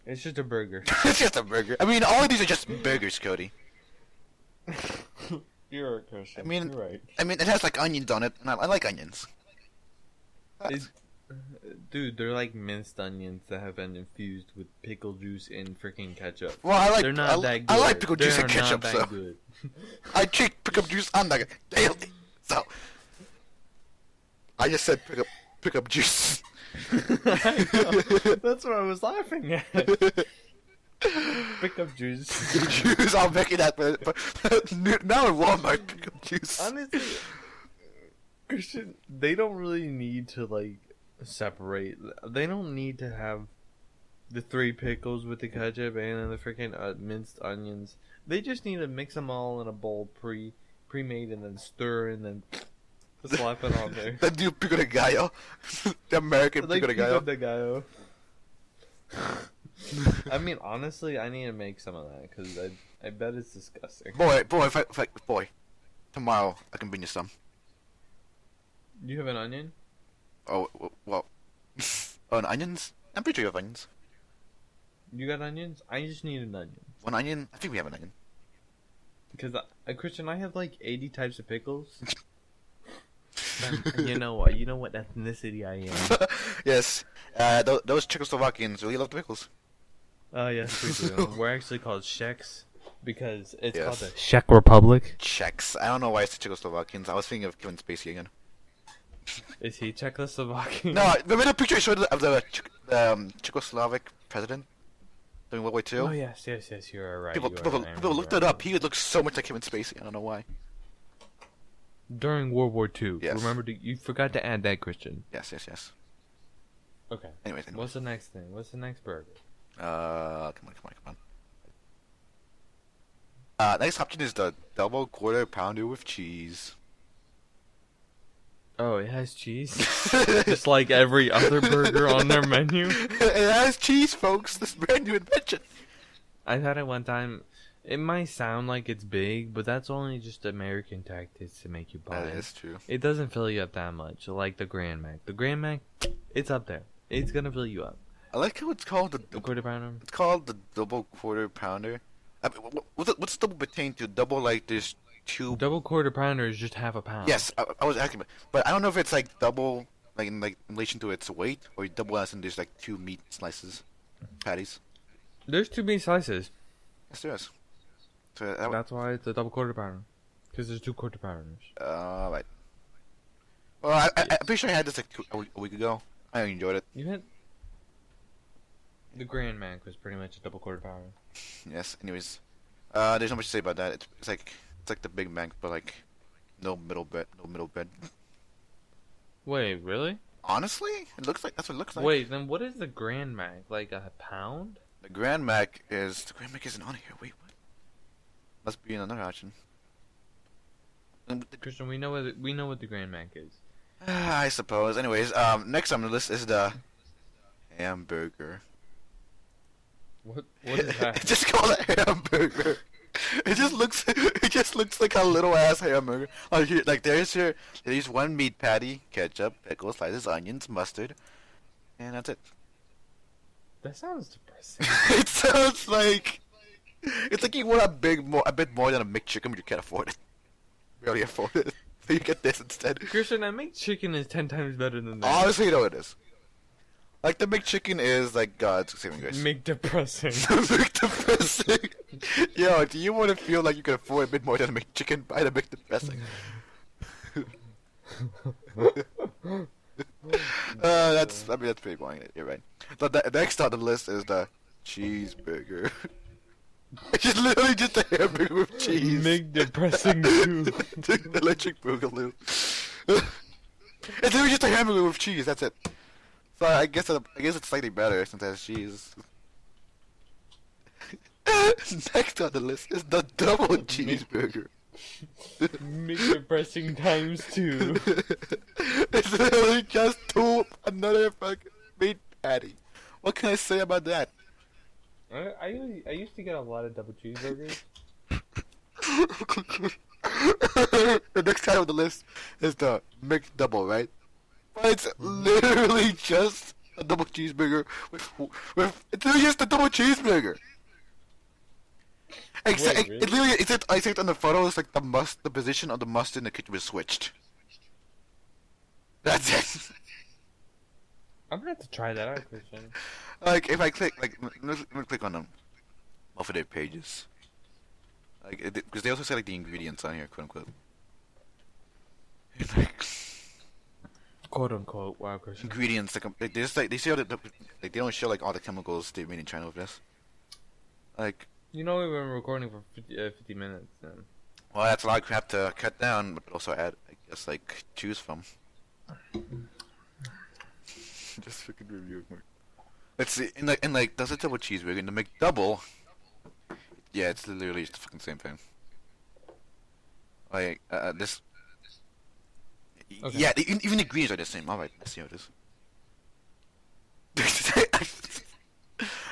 It's just a burger. It's just a burger. I mean, all of these are just burgers, Cody. You're right, Christian. I mean, you're right. I mean, it has like onions on it, and I like onions. Dude, they're like minced onions that have been infused with pickle juice and freaking ketchup. Well, I like. They're not that good. I like pickle juice and They're ketchup, not so that good. I drink pickle juice on nugget daily. So I just said pick up juice. That's what I was laughing at. Pick up juice. Juice, I'm making that, but now in Walmart, pick up juice. Honestly, Christian, they don't really need to like separate. They don't need to have the 3 pickles with the ketchup and then the freaking minced onions. They just need to mix them all in a bowl pre-made and then stir and then slap it on there. Then do pico de gallo, the American pico de gallo. Pico de gallo. I mean, honestly, I need to make some of that because I bet it's disgusting. Boy, boy, tomorrow I can bring you some. Do you have an onion? Oh, well, oh, and onions? I'm pretty sure you have onions. You got onions? I just need an onion. One onion? I think we have an onion. Because, Christian, I have like 80 types of pickles. You know what? You know what ethnicity I am. Yes, those Czechoslovakians really love the pickles. Oh, yes, we do. We're actually called Czechs because it's called Yes. the Czech Republic. Czechs. I don't know why it's the Czechoslovakians. I was thinking of Kevin Spacey again. Is he Czechoslovakian? No, remember the picture I showed of the Czechoslovak president during World War II? Oh, yes, you're right. People looked it up. He would look so much like Kevin Spacey. I don't know why. During World War II. Yes. Remember, you forgot to add that, Christian. Yes. Okay. Anyways. What's the next thing? What's the next burger? Come on. Next option is the double quarter pounder with cheese. Oh, it has cheese? Just like every other burger on their menu? It has cheese, folks. This brand new invention. I had it one time. It might sound like it's big, but that's only just American tactics to make you buy That it. is true. It doesn't fill you up that much, like the Grand Mac. The Grand Mac, it's up there. It's gonna fill you up. I like how it's called The quarter pounder. It's called the double quarter pounder. I mean, what's double pertain to? Double like there's two. Double quarter pounder is just half a pound. Yes, I was asking, but I don't know if it's like double like in relation to its weight or double as in there's like two meat slices, patties. There's 2 meat slices. Yes, there is. So That's why it's a double quarter pounder. Because there's 2 quarter pounders. right. Well, I'm pretty sure I had this like a week ago. I enjoyed it. You had... The Grand Mac was pretty much a double quarter pounder. Yes. Anyways, there's not much to say about that. It's like the Big Mac, but like no middle bed. Wait, really? Honestly, it looks like that's what it looks like. Wait, then what is the Grand Mac? Like a pound? The Grand Mac isn't on here. Wait, what? Must be another option. Christian, we know what the Grand Mac is. I suppose. Anyways, next on the list is the hamburger. What is that? It's just called a hamburger. It just looks like a little ass hamburger. There's one meat patty, ketchup, pickles, slices, onions, mustard, and that's it. That sounds depressing. It sounds like it's like you want a bit more than a McChicken, but you can't afford it. Barely afford it, so you get this instead. Christian, I make chicken is 10 times better than that. Honestly, no, it is. Like the McChicken is like God's saving grace. Make depressing. McDepressing. Yo, do you want to feel like you can afford a bit more than a McChicken? Buy the McDepressing. That's pretty boring. You're right. So the next on the list is the cheeseburger. It's literally just a hamburger with cheese. Make depressing too. The electric boogaloo. It's literally just a hamburger with cheese. That's it. So I guess it's slightly better since it has cheese. Next on the list is the double cheeseburger. Make depressing times 2. It's literally just another fucking meat patty. What can I say about that? I used to get a lot of double cheeseburgers. The next time on the list is the McDouble, right? But it's literally just a double cheeseburger with it's literally just a double cheeseburger. Except Wait, really? it literally except on the photo it's like the position of the mustard in the kitchen was switched. That's it. I'm gonna have to try that out, Christian. Like if I click let me click on them, off of their pages. Like because they also say like the ingredients on here, quote unquote. Quote unquote. Wow, Christian. Ingredients like they just like they say all they don't show like all the chemicals they made in China with this. Like You know we've been recording for 50 minutes. Then. well that's a lot of crap to cut down, but also add I guess like choose from. Just freaking review more. Let's see in like does it double cheeseburger in the McDouble? Yeah, it's literally just the fucking same thing. Like this. Okay. Yeah, even the ingredients are the same. All right, let's see how it is.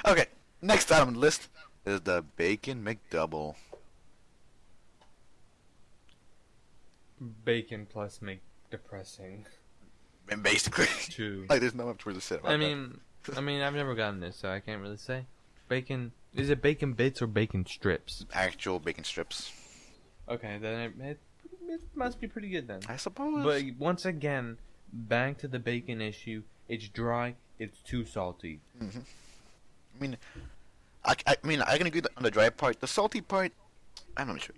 Okay, Next item on the list is the Bacon McDouble. Bacon plus make depressing. And basically, True. like, there's not much words to say about I mean, I've never gotten this, so I can't really say. Bacon. Is it bacon bits or bacon strips? that. Actual bacon strips. Okay, then it must be pretty good then. I suppose. But once again, back to the bacon issue. It's dry. It's too salty. Mm-hmm. I mean, I can agree on the dry part. The salty part, I'm not sure.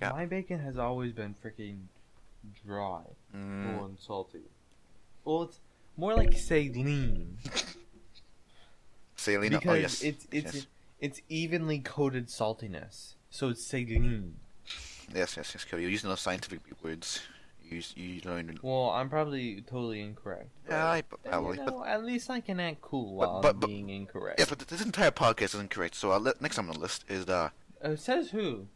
Yeah. My bacon has always been freaking dry. Cool and salty. Well, it's more like saline. Saline. Because Oh yes. it's evenly coated saltiness. So it's saline. Yes, Cody. You're using those scientific words. You learned. Well, I'm probably totally incorrect. Yeah, Probably. but At least I can act cool while but- being incorrect. yes, but this entire podcast is incorrect. So next on the list is the Says who?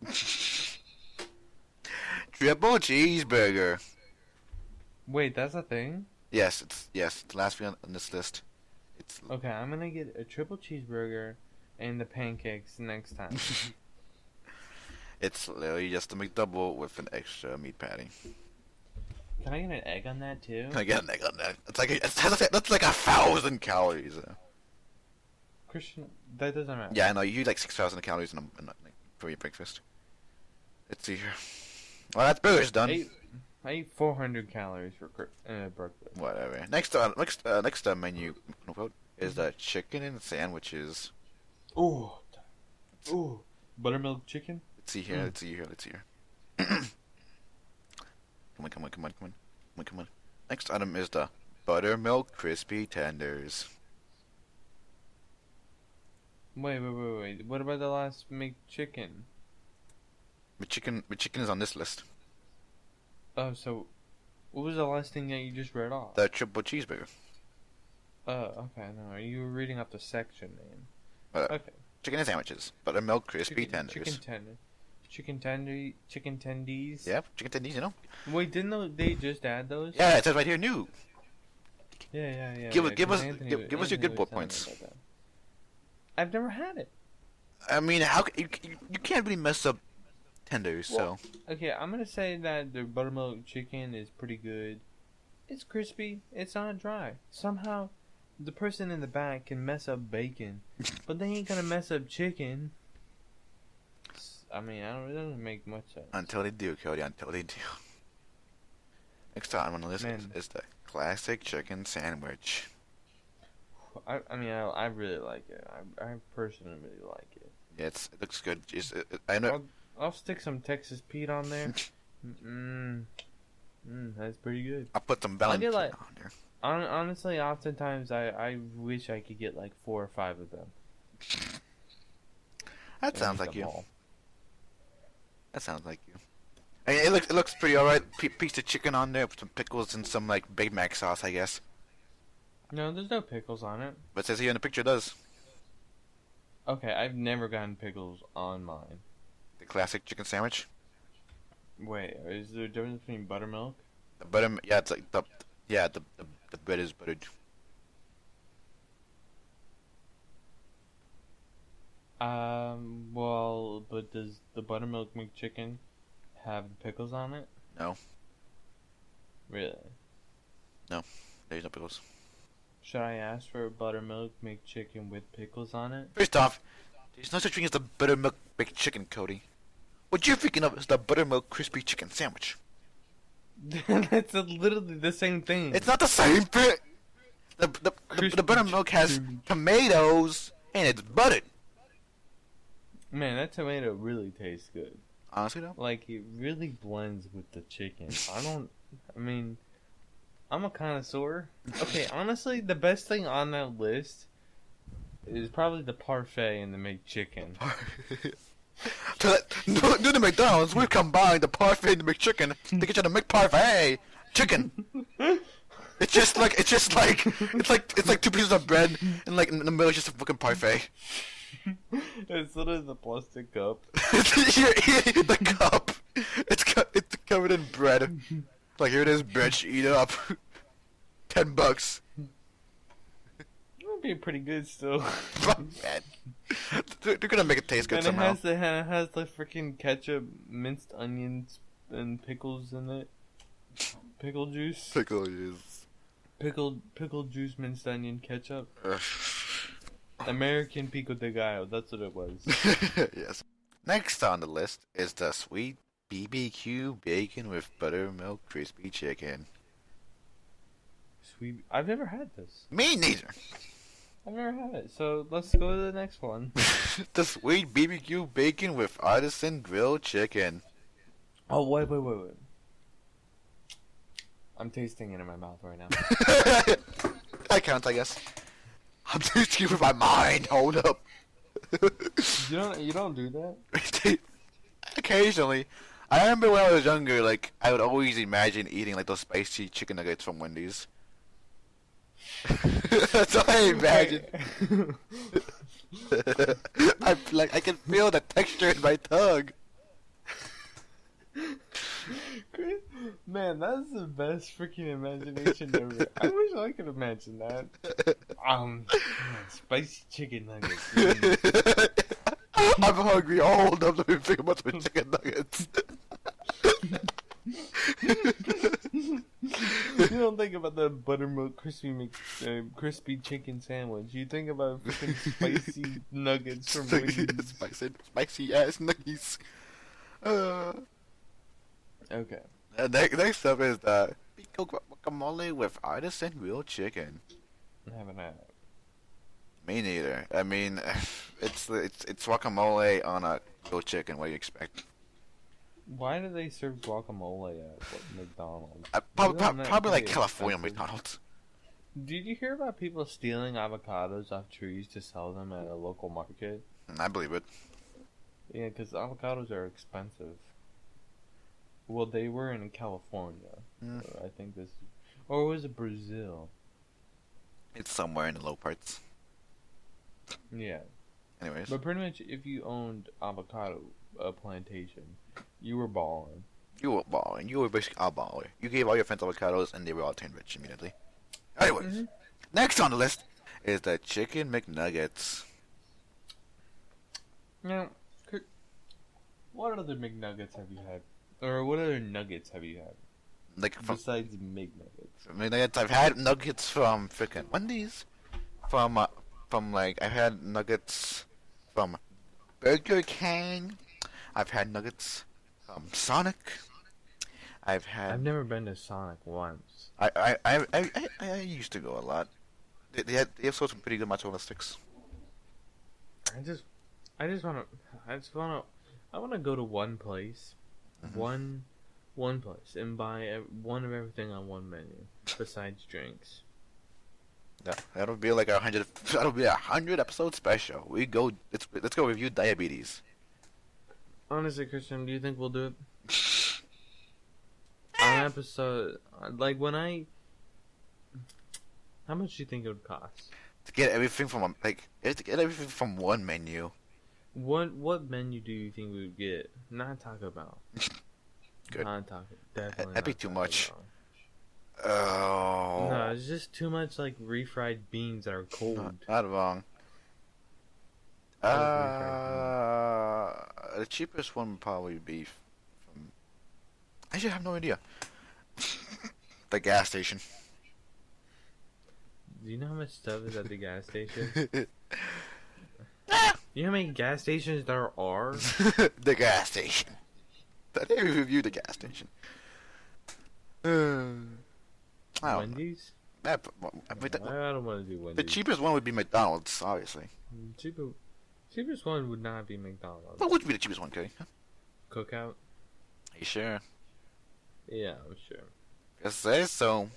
triple cheeseburger. Wait, that's a thing? It's the last thing on this list. It's Okay, I'm gonna get a triple cheeseburger and the pancakes next time. it's literally just a McDouble with an extra meat patty. Can I get an egg on that too? I get an egg on that. That's like 1,000 calories. Christian, that doesn't matter. Yeah, I know. You eat like 6,000 calories for your breakfast. Let's see here. Well, that burger's done. I eat 400 calories for breakfast. Whatever. Next menu quote is the chicken and sandwiches. Ooh, buttermilk chicken. Let's see here. Come on. Next item is the buttermilk crispy tenders. Wait. What about the last McChicken? McChicken is on this list. Oh, so what was the last thing that you just read off? The triple cheeseburger. Okay, no, you were reading off the section name. Okay. Chicken and sandwiches. Buttermilk crispy tenders. Chicken tendies. Yeah, chicken tendies, you know? Wait, didn't they just add those? Yeah, it says right here, new. Yeah. Give us Anthony your was good boy telling me points. about that. I've never had it. I mean, how you can't really mess up tenders, Well, so. Okay, I'm gonna say that the buttermilk chicken is pretty good. It's crispy. It's not dry. Somehow, the person in the back can mess up bacon, but they ain't gonna mess up chicken. I mean, it doesn't make much sense. Until they do, Cody, until they do. Next time on the list is the classic chicken sandwich. I really like it. I personally really like it. Yeah, it looks good. I know. I'll stick some Texas Pete on there. That's pretty good. I'll put some Valentine like- on there. Honestly, oftentimes I wish I could get like 4 or 5 of them. That And sounds eat like them you. all. That sounds like you. I mean, it looks pretty alright. Piece of chicken on there with some pickles and some like Big Mac sauce, I guess. No, there's no pickles on it. But it says here in the picture it does. Okay, I've never gotten pickles on mine. The classic chicken sandwich. Wait, is there a difference between buttermilk? The butter, yeah, it's like the bread is buttered. Well, but does the buttermilk McChicken have the pickles on it? No. Really? There's no pickles. Should I ask for a buttermilk McChicken with pickles on it? First off, there's no such thing as the buttermilk baked chicken, Cody. What you're thinking of is the buttermilk crispy chicken sandwich. That's literally the same thing. It's not the same thing. The buttermilk has tomatoes and it's buttered. Man, that tomato really tastes good. Honestly, though. Like, it really blends with the chicken. I'm a connoisseur. Okay, honestly, the best thing on that list is probably the parfait and the McChicken. Do the McDonald's, we've combined the parfait and the McChicken to get you the McParfait chicken. It's like 2 pieces of bread and like in the middle is just a fucking parfait. It's literally the plastic cup. You're eating the cup. It's covered in bread. Like, here it is, bitch. Eat it up. $10. It would be pretty good still. Man. They're gonna make it taste good And somehow. it has the freaking ketchup, minced onions, and pickles in it. Pickle juice. Pickle juice. Pickle juice, minced onion, ketchup. Ugh. American pico de gallo. That's what it was. Yes. Next on the list is the sweet BBQ bacon with buttermilk crispy chicken. Sweet. I've never had this. Me neither. I've never had it. So let's go to the next one. The sweet BBQ bacon with artisan grilled chicken. Oh wait. I'm tasting it in my mouth right now. That counts, I guess. I'm tasting it with my mind. Hold up. You don't do that? Occasionally. I remember when I was younger, like, I would always imagine eating, like, those spicy chicken nuggets from Wendy's. That's all I imagine. I can feel the texture in my tongue. Man, that's the best freaking imagination ever. I wish I could imagine that. Spicy chicken nuggets. I'm hungry. Hold up, let me think about some chicken nuggets. You don't think about the buttermilk crispy chicken sandwich. You think about freaking spicy nuggets from Wendy's. Spicy ass nuggies. Okay. Next up is the pico guacamole with artisan grilled chicken. I haven't had it. Me neither. I mean, it's guacamole on a grilled chicken. What do you expect? Why do they serve guacamole at McDonald's? Probably like California McDonald's. Did you hear about people stealing avocados off trees to sell them at a local market? I believe it. Yeah, because avocados are expensive. Well, they were in California. I think this... Or was it Brazil? It's somewhere in the low parts. Yeah. Anyways. But pretty much, if you owned avocado plantation, you were balling. You were balling. You were basically a baller. You gave all your friends avocados and they were all turned rich immediately. Anyways. Next on the list is the Chicken McNuggets. Now, what other McNuggets have you had? Or what other nuggets have you had? Like besides McNuggets? McNuggets, I've had nuggets from frickin' Wendy's. From like, I've had nuggets from Burger King. I've had nuggets from Sonic. I've never been to Sonic once. I used to go a lot. They have sold some pretty good mozzarella sticks. I wanna go to one place, one place, and buy one of everything on one menu, besides drinks. Yeah, that'll be like 100. That'll be 100 episode special. Let's go review diabetes. Honestly, Christian, do you think we'll do it? An episode like when I. How much do you think it would cost? To get everything from one menu. What menu do you think we would get? Not Taco Bell. Good. Not Taco. Definitely. That'd be too much. Oh. No, it's just too much like refried beans that are cold. Not wrong. The cheapest one would probably be from. I should have no idea. The gas station. Do you know how much stuff is at the gas station? You know how many gas stations there are? The gas station. That they reviewed the gas station. Wendy's? I don't want to do Wendy's. The cheapest one would be McDonald's, obviously. Cheapest one would not be McDonald's. What would be the cheapest one, Cody? Huh? Cookout? Are you sure? Yeah, I'm sure. I say so.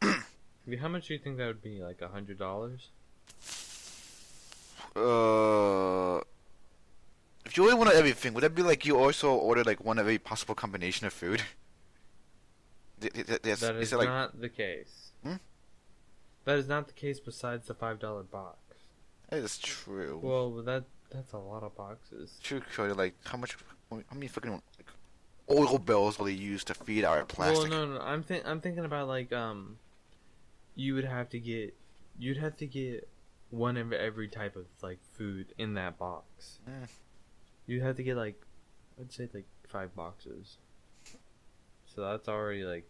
How much do you think that would be? Like $100? If you really wanted everything, would that be like you also ordered like one of every possible combination of food? That is not the case. That is not the case besides the $5 box. That is true. Well, that's a lot of boxes. True, Cody. Like, how many fucking like oil bills will they use to feed our plastic? Well, no. I'm thinking about like you'd have to get one of every type of like food in that box. Mm. You have to get like, I'd say like 5 boxes. So that's already like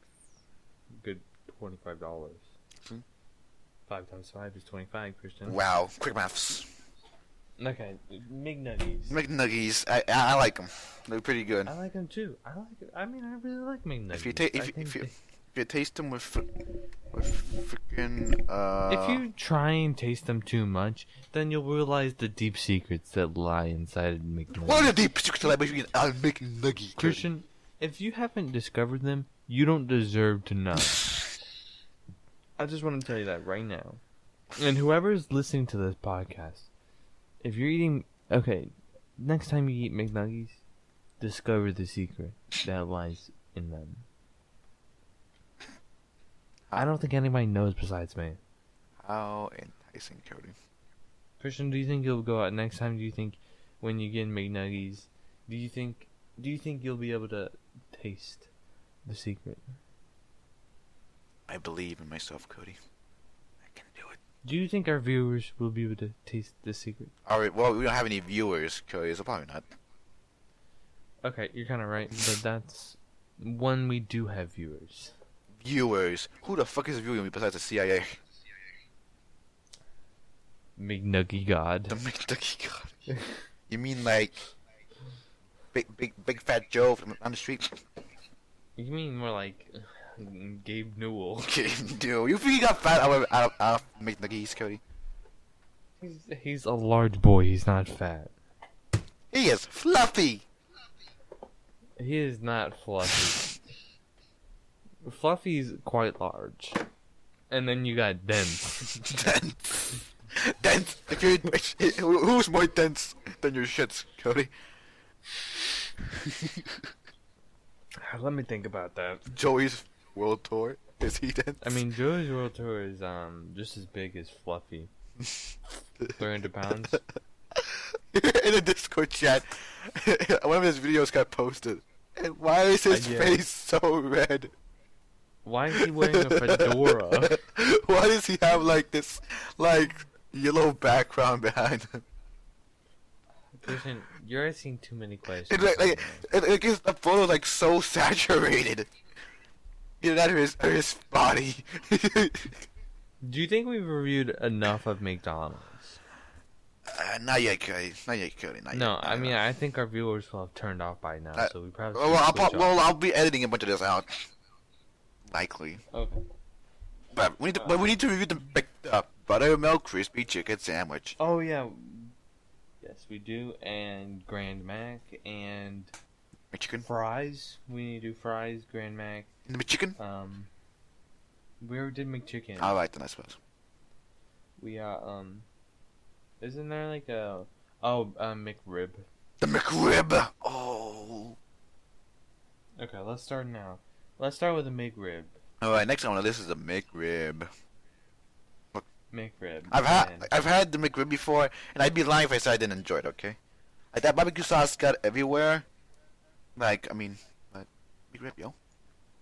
good $25. Hmm. 5 times 5 is 25, Christian. Wow, quick maths. Okay, McNuggies. McNuggies, I like them. They're pretty good. I like them too. I mean, I really like McNuggies. If you taste them with freaking if you try and taste them too much, then you'll realize the deep secrets that lie inside McNuggies. what are the deep secrets that make a McNuggie? Christian, if you haven't discovered them, you don't deserve to know. I just want to tell you that right now. And whoever's listening to this podcast, if you're eating... Okay, next time you eat McNuggies, discover the secret that lies in them. I don't think anybody knows besides me. How enticing, Cody. Christian, do you think you'll go out next time? Do you think when you get McNuggies, do you think you'll be able to taste the secret? I believe in myself, Cody. I can do it. Do you think our viewers will be able to taste the secret? Alright, well, we don't have any viewers, Cody, so probably not. Okay, you're kind of right, but that's when we do have viewers. Viewers? Who the fuck is viewing me besides the CIA? McNuggie God. The McNuggie God. You mean like big fat Joe from on the street? You mean more like Gabe Newell? Okay, dude, you think he got fat out of McNuggies, Cody? He's a large boy. He's not fat. He is fluffy. He is not fluffy. Fluffy's quite large. And then you got dense. Dense. Dense. If you're, who's more dense than your shits, Cody? Let me think about that. Joey's world tour. Is he dense? I mean, Joey's World Tour is just as big as Fluffy. 300 pounds. In a Discord chat, one of his videos got posted. And why is his Yeah. face so red? Why is he wearing a fedora? Why does he have like this, like, yellow background behind him? Christian, you're asking too many questions. The photo's like so saturated. Either that or his body. Do you think we've reviewed enough of McDonald's? Not yet, Cody. Not yet, Cody. Not No, yet. I mean, I think our viewers will have turned off by now, so we probably should Well, switch off. I'll be editing a bunch of this out. Likely. Okay. But we need to review the buttermilk crispy chicken sandwich. Oh, yeah. Yes, we do. And Grand Mac and McChicken. fries. We need to do fries, Grand Mac. The McChicken. We already did McChicken. All right then, I suppose. We isn't there like a McRib? The McRib. Oh. Okay, let's start now. Let's start with a McRib. All right, next one on this is the McRib. McRib. I've had the McRib before, and I'd be lying if I said I didn't enjoy it. Okay, like that barbecue sauce got everywhere. Like, I mean, but McRib, yo.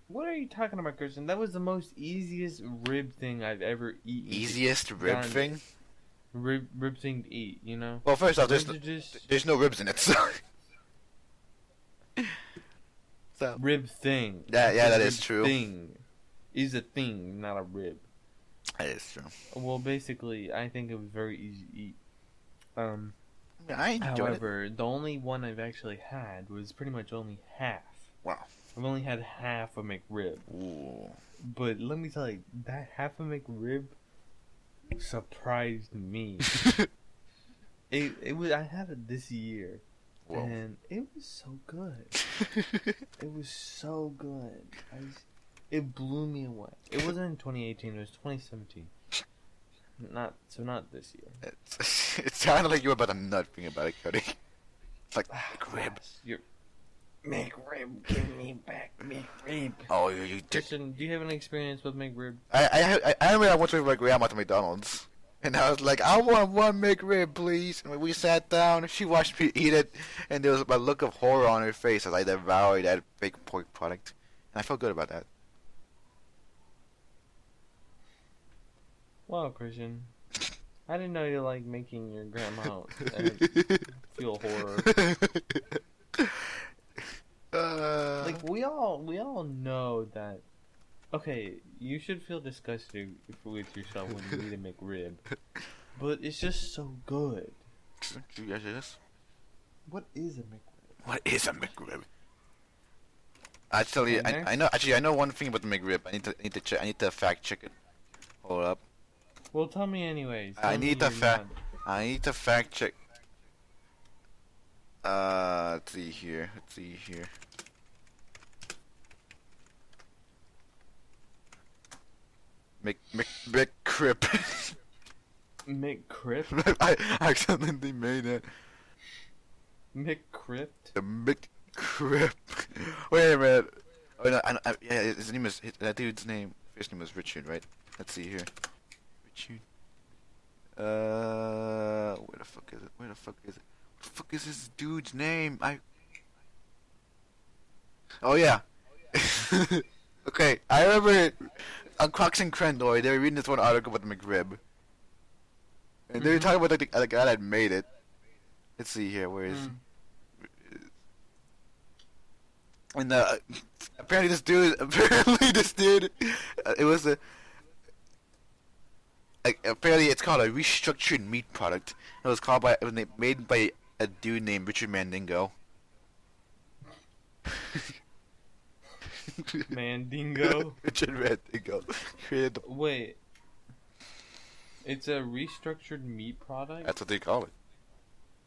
What are you talking about, Christian? That was the most easiest rib thing I've ever eaten. Easiest rib thing. Rib thing to eat, you know? Well, first off, Ribs are just there's no ribs in it, so. So. Rib thing. Yeah, that Rib is true. Thing is a thing, not a rib. That is true. Well, basically, I think it was very easy to eat. I enjoyed However, the only one I've actually had was pretty much only half. Wow. I've only had half a McRib. Ooh. But let me tell you, that half a McRib surprised me. It was. I had it this year, Whoa. and it was so good. It was so good. It blew me away. It wasn't in 2018. It was 2017. Not this year. It sounded like you were about to nut being about it, Cody. It's like McRib. You're McRib. Give me back McRib. Oh, you did. Christian, do you have any experience with McRib? I remember I went with my grandma to McDonald's, and I was like, I want one McRib, please. And when we sat down, she watched me eat it, and there was a look of horror on her face as I devoured that fake pork product, and I felt good about that. Wow, Christian. I didn't know you like making your grandma feel horror. Like we all know that. Okay, you should feel disgusted with yourself when you eat a McRib, but it's just so good. Yes. What is a McRib? What is a McRib? Actually, Okay, I know. Actually, I know one thing about the McRib. I need to check. I need to fact check it. Hold up. Well, tell me anyways. I need to fact check. Let's see here. McCrip. McCrip? I accidentally made it. McCrypt? The McCrip. Wait a minute. Oh no, yeah, his name is that dude's name. First name was Richard, right? Let's see here. Richard. Where the fuck is it? What the fuck is this dude's name? Oh yeah. Okay, I remember on Crocs and Crendor, they were reading this one article about the McRib. And they were talking about the guy that made it. Let's see here, where is and apparently this dude, it was apparently it's called a restructured meat product. It was made by a dude named Richard Mandingo. Mandingo? Richard Mandingo created the... Wait. It's a restructured meat product? That's what they call it.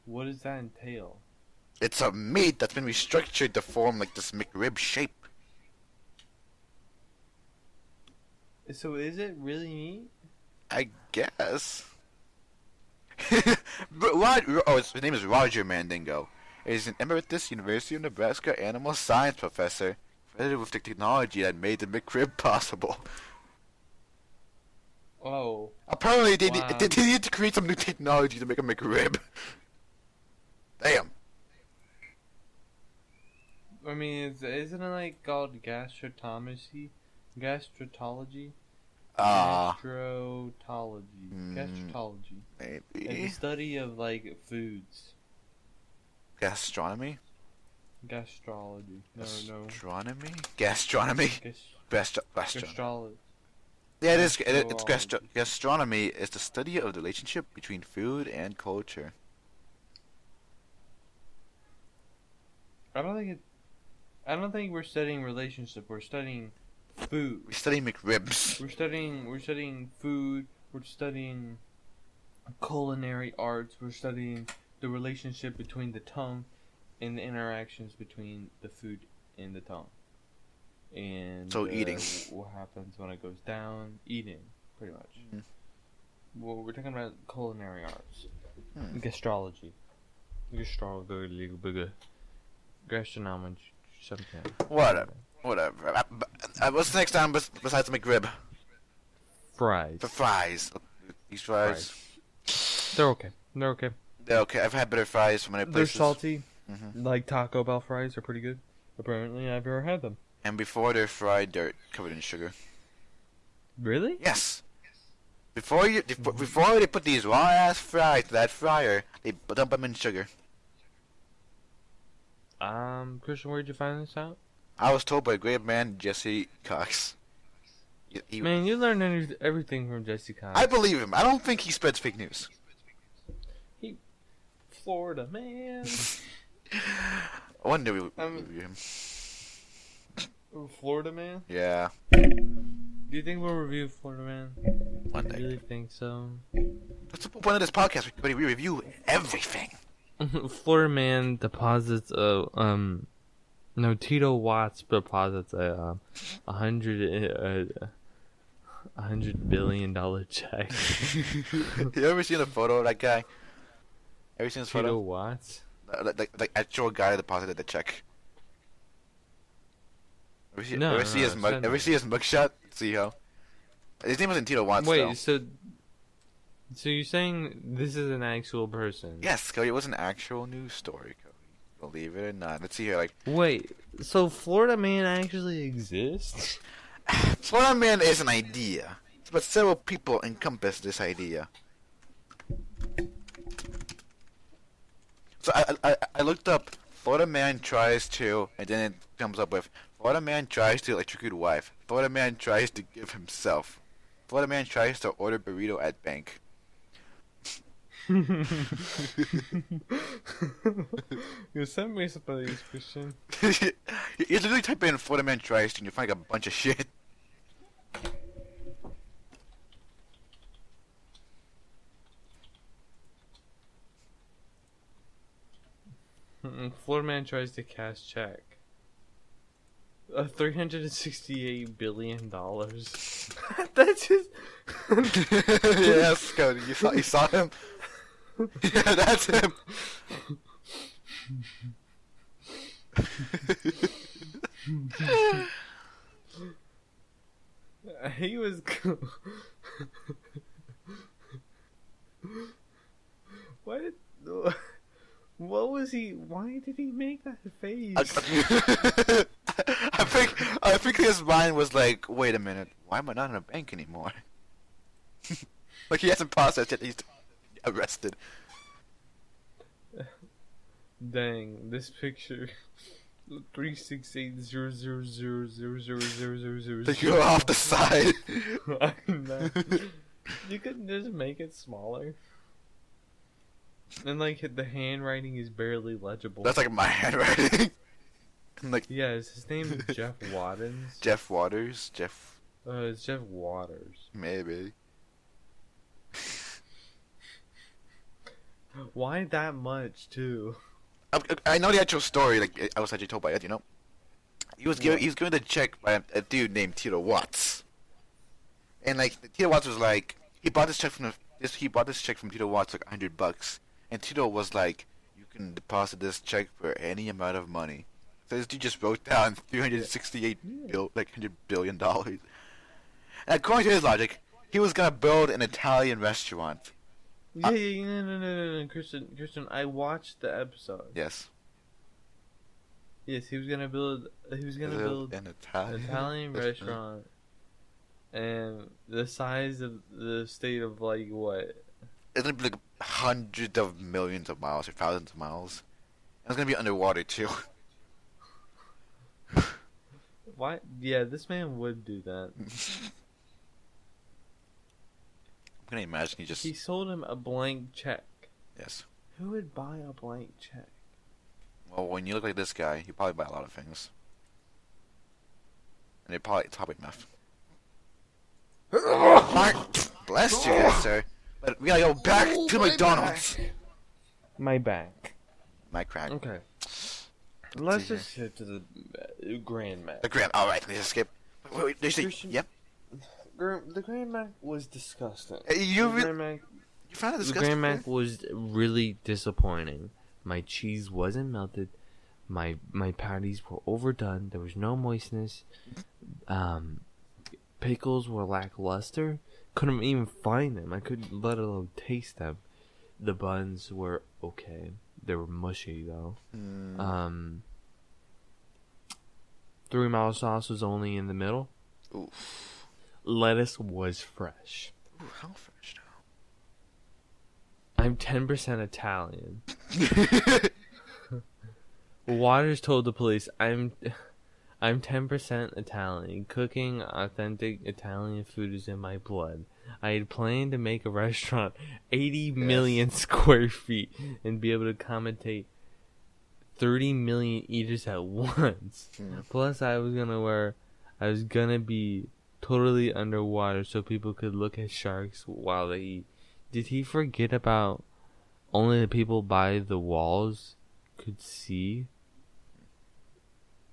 What does that entail? It's a meat that's been restructured to form like this McRib shape. So is it really meat? I guess. His name is Roger Mandingo. He's an emeritus University of Nebraska animal science professor, credited with the technology that made the McRib possible. Oh. Apparently, they wow. need to create some new technology to make a McRib. Damn. I mean, isn't it like called gastrotology? Gastrotology? Gastrotology. Gastrotology. Maybe. It's the study of like foods. Gastronomy? Gastrology. No. Gastronomy? Gastronomy? Gastrology. Yeah, it's gastronomy is the study of the relationship between food and culture. I don't think we're studying relationship. We're studying food. We study McRibs. We're studying food. We're studying culinary arts. We're studying the relationship between the tongue and the interactions between the food and the tongue. And so eating. What happens when it goes down? Eating, pretty much. Mm. Well, we're talking about culinary arts. Gastrology. Gastronomy. Something. Whatever. What's next time besides the McRib? Fries. The fries. These fries. They're okay. They're okay. I've had better fries from other places. They're salty. Like Taco Bell fries are pretty good. Apparently, I've ever had them. And before they're fried, they're covered in sugar. Really? Yes. Before they put these raw ass fries to that fryer, they dump them in sugar. Christian, where'd you find this out? I was told by a great man, Jesse Cox. Man, you learn everything from Jesse Cox. I believe him. I don't think he spreads fake news. Florida man. One day we review him. Florida man? Yeah. Do you think we'll review Florida man? One day. I really think so. That's the point of this podcast. We review everything. Florida man deposits Tito Watts deposits a $100 billion check. You ever seen a photo of that guy? Ever seen his photo? Tito Watts? The actual guy that deposited the check. Ever see his mugshot? See how? His name wasn't Tito Watts. Wait, though. So you're saying this is an actual person? Yes, Cody. It was an actual news story, Cody. Believe it or not. Let's see here. Wait, so Florida man actually exists? Florida man is an idea, but several people encompass this idea. So I looked up Florida man tries to, and then it comes up with Florida man tries to electrocute wife. Florida man tries to give himself. Florida man tries to order burrito at bank. You send me some of these, Christian. You literally type in Florida man tries to, and you find like a bunch of shit. Florida man tries to cash check. $368 billion. That's just. Yes, Cody. You saw him. Yeah, that's him. He was. What? What was he? Why did he make that face? I think his mind was like, wait a minute, why am I not in a bank anymore? Like he hasn't processed it. He's arrested. Dang, this picture. 3680000000000. Like you're off the side. I know. You couldn't just make it smaller. And like the handwriting is barely legible. That's like my handwriting. Like yes, his name is Jeff Waddens. Jeff Waters. Jeff. It's Jeff Waters. Maybe. Why that much too? I know the actual story. Like I was actually told by Ed. You know, he was given the check by a dude named Tito Watts. And like Tito Watts was like, he bought this check from Tito Watts like $100. And Tito was like, you can deposit this check for any amount of money. So this dude just wrote down $100 billion. And according to his logic, he was gonna build an Italian restaurant. Yeah, no, Christian, I watched the episode. Yes. Yes, he was gonna build an Italian restaurant, and the size of the state of like what? It's gonna be like hundreds of millions of miles or thousands of miles. And it's gonna be underwater too. Why? Yeah, this man would do that. I'm gonna imagine He sold him a blank check. Yes. Who would buy a blank check? Well, when you look like this guy, you probably buy a lot of things. And it's probably enough. Bless you guys, sir. But we gotta go back to McDonald's. My back. My crack. Okay. Let's just get to the Grand Mac. The Grand. Alright, let's skip. Wait, yep. The Grand Mac was disgusting. You found it The disgusting? Grand Mac was really disappointing. My cheese wasn't melted. My patties were overdone. There was no moistness. Pickles were lackluster. Couldn't even find them. I couldn't let alone taste them. The buns were okay. They were mushy though. 3 Mile sauce was only in the middle. Oof. Lettuce was fresh. Ooh, how fresh I'm 10% Italian. Waters told the police, I'm 10% Italian. Cooking authentic Italian food is in my blood. I had planned to make a restaurant 80 million square feet and be able to accommodate 30 million eaters at once. Plus, I was gonna be totally underwater so people could look at sharks while they eat. Did he forget about only the people by the walls could see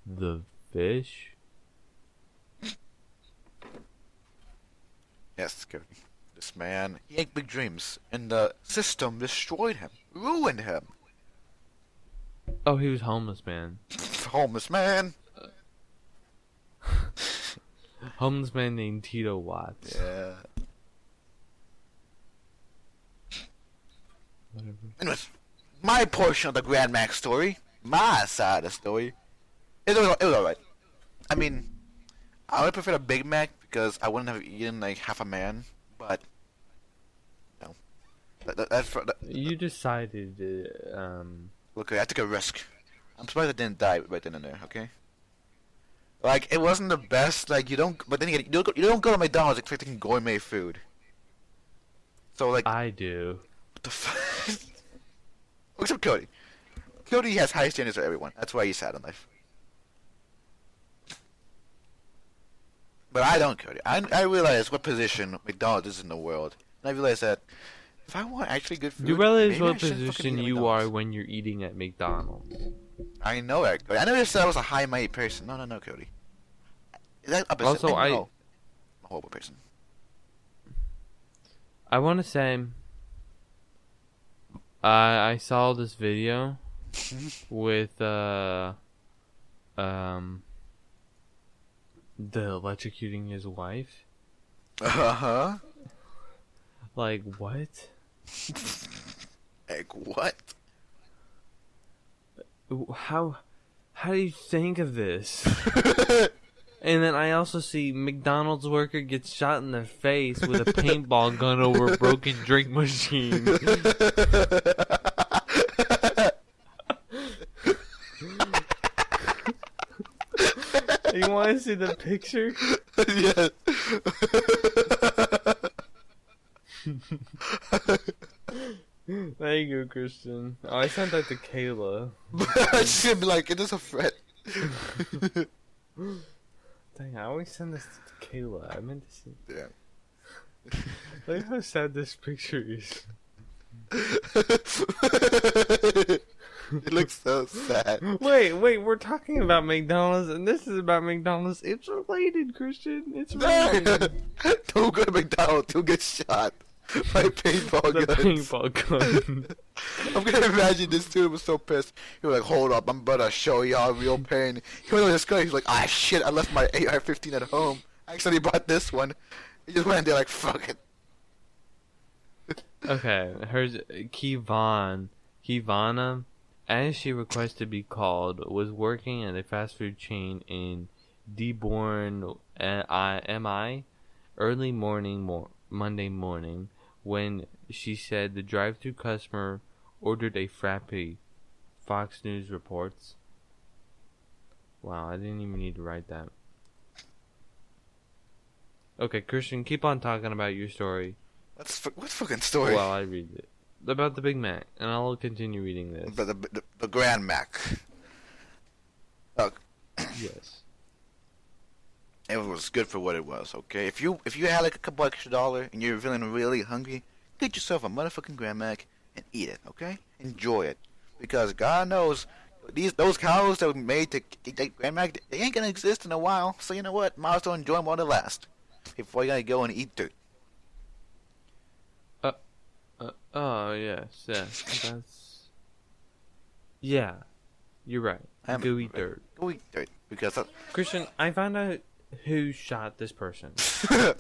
the fish? Yes, Cody. This man, he had big dreams, and the system destroyed him, ruined him. Oh, he was homeless, man. Homeless man. Homeless man named Tito Watts. Yeah. Whatever. Anyways, my portion of the Grand Mac story, my side of the story, it was alright. I mean, I would prefer a Big Mac because I wouldn't have eaten like half a man, but no. You decided Look, I took a risk. I'm surprised I didn't die right then and there. Okay. Like it wasn't the best. Like you don't. But then again, you don't go to McDonald's expecting gourmet food. So like. I do. What the fuck? Except Cody. Cody has high standards for everyone. That's why he's sad in life. But I don't, Cody. I realize what position McDonald's is in the world. And I realize that if I want actually good food, Do you realize maybe what I shouldn't fucking position eat at you McDonald's. are when you're eating at McDonald's? I know that, Cody. I never said I was a high-minded person. No, Cody. Is that opposite? Also, I'm a horrible person. I want to say, I saw this video with the electrocuting his wife. Uh-huh. Like what? Like what? How do you think of this? And then I also see McDonald's worker gets shot in the face with a paintball gun over a broken drink machine. You want to see the picture? Yes. There you go, Christian. Oh, I sent that to Kayla. She's gonna be like, it is a threat. Dang, I always send this to Kayla. I meant to see. Yeah. Look how sad this picture is. It looks so sad. Wait, we're talking about McDonald's, and this is about McDonald's. It's related, Christian. It's related. Don't go to McDonald's. You'll get shot by paintball The guns. paintball gun. I'm gonna imagine this dude was so pissed. He was like, "Hold up, I'm about to show y'all real pain." He went to this guy. He's like, "Ah, shit! I left my AR-15 at home. I actually bought this one." He just went in there like, "Fuck it." Okay, hers Kivana, as she requested to be called, was working at a fast food chain in Dearborn, MI, early Monday morning, when she said the drive-thru customer ordered a frappe. Fox News reports. Wow, I didn't even need to write that. Okay, Christian, keep on talking about your story. What fucking story? While I read it. About the Big Mac, and I'll continue reading this. The Grand Mac. Yes. It was good for what it was, okay? If you had like a couple extra dollars and you're feeling really hungry, get yourself a motherfucking Grand Mac and eat it, okay? Enjoy it. Because God knows, those cows that were made to eat Grand Mac, they ain't gonna exist in a while. So you know what? Might as well enjoy them while they last. Before you gotta go and eat dirt. Oh, yes. That's... Yeah. You're right. Go eat dirt. Go eat dirt. Because... Christian, I found out who shot this person.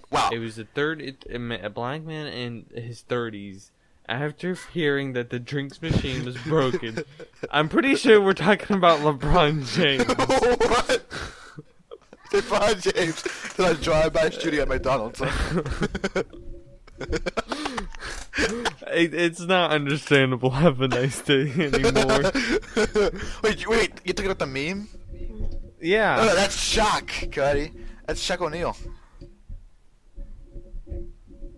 Wow. It was a black man in his 30s. After hearing that the drinks machine was broken, I'm pretty sure we're talking about LeBron James. What? LeBron James did a drive-by shooting at McDonald's. It's not understandable. Have a nice day anymore. Wait, you talking about the meme? Yeah. No, that's Shaq, Cuddy. That's Shaq O'Neal.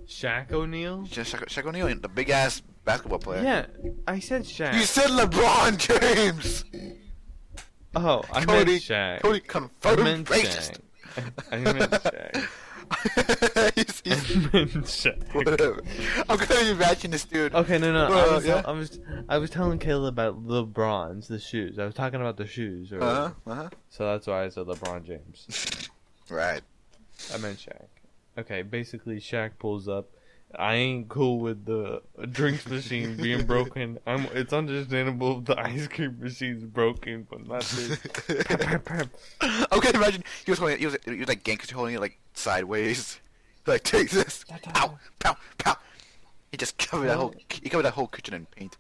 Shaq O'Neal? Shaq O'Neal, the big-ass basketball player. Yeah, I said Shaq. You said LeBron James! Oh, I meant Shaq. Cody confirmed I meant racist. Shaq. I meant Shaq. I meant Shaq. Whatever. I'm gonna imagine this dude. Okay, no. Yeah? I was telling Kayla about LeBron's, the shoes. I was talking about the shoes. So that's why I said LeBron James. Right. I meant Shaq. Okay, basically Shaq pulls up. I ain't cool with the drinks machine being broken. It's understandable if the ice cream machine's broken, but not this. I'm gonna imagine he was like gangster holding it like sideways. Like, take this. Pow, pow, pow. He just covered that whole kitchen in paint.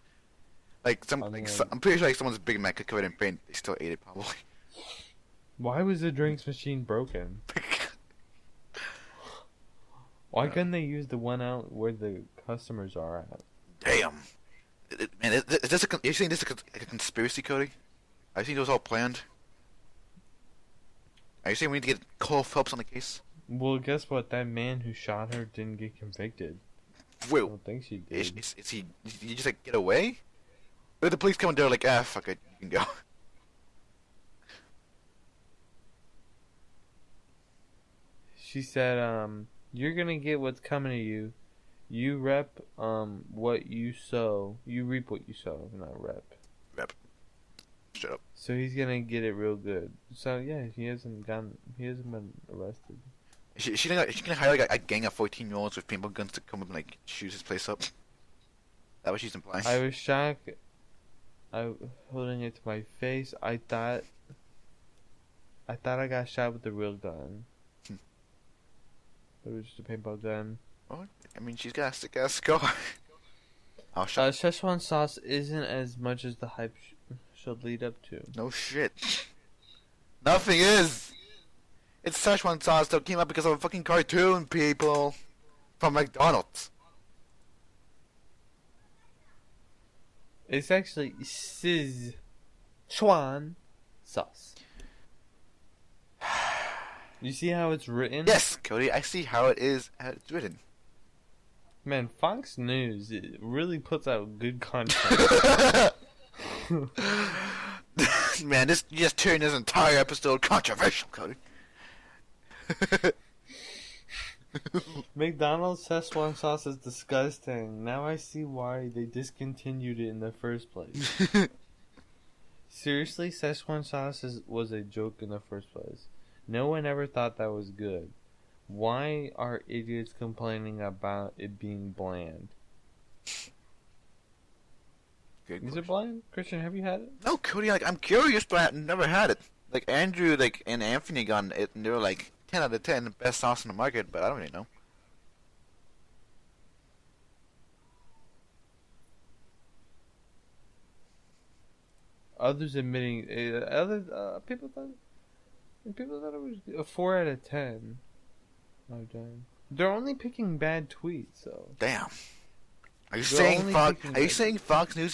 Like I'm pretty sure like someone's Big Mac could cover it in paint. They still ate it probably. Why was the drinks machine broken? Why couldn't they use the one out where the customers are at? Damn. And is this are you saying this is like a conspiracy, Cody? Are you saying it was all planned? Are you saying we need to get Cole Phelps on the case? Well, guess what? That man who shot her didn't get convicted. I Wait, don't think she did. is he? Did he just like get away? Or the police come and they're like, ah, fuck it, you can go. She said, you're gonna get what's coming to you. You rep, what you sow. You reap what you sow, not rep. Rep. Shut up. So he's gonna get it real good. So yeah, he hasn't been arrested. She gonna hire like a gang of 14-year-olds with paintball guns to come up and like shoot his place up. That what she's implying. I was shocked. Holding it to my face. I thought I got shot with a real gun. It was just a paintball gun. Well, I mean, she's got a sick ass scar. Oh, shut. Szechuan sauce isn't as much as the hype should lead up to. No shit. Nothing is. It's Szechuan sauce that came up because of a fucking cartoon, people, from McDonald's. It's actually Szechuan sauce. You see how it's written? Yes, Cody, I see how it's written. Man, Fox News, it really puts out good content. Man, you just turned this entire episode controversial, Cody. McDonald's Szechuan sauce is disgusting. Now I see why they discontinued it in the first place. Seriously, Szechuan sauce was a joke in the first place. No one ever thought that was good. Why are idiots complaining about it being bland? Is it bland? Christian, have you had it? No, Cody, like, I'm curious, but I've never had it. Like, Andrew, like, and Anthony got it, and they were like, 10 out of 10, best sauce in the market, but I don't really know. Others admitting, people thought it was a 4 out of 10. Oh, damn. They're only picking bad tweets, so. Damn. Are you saying Fox News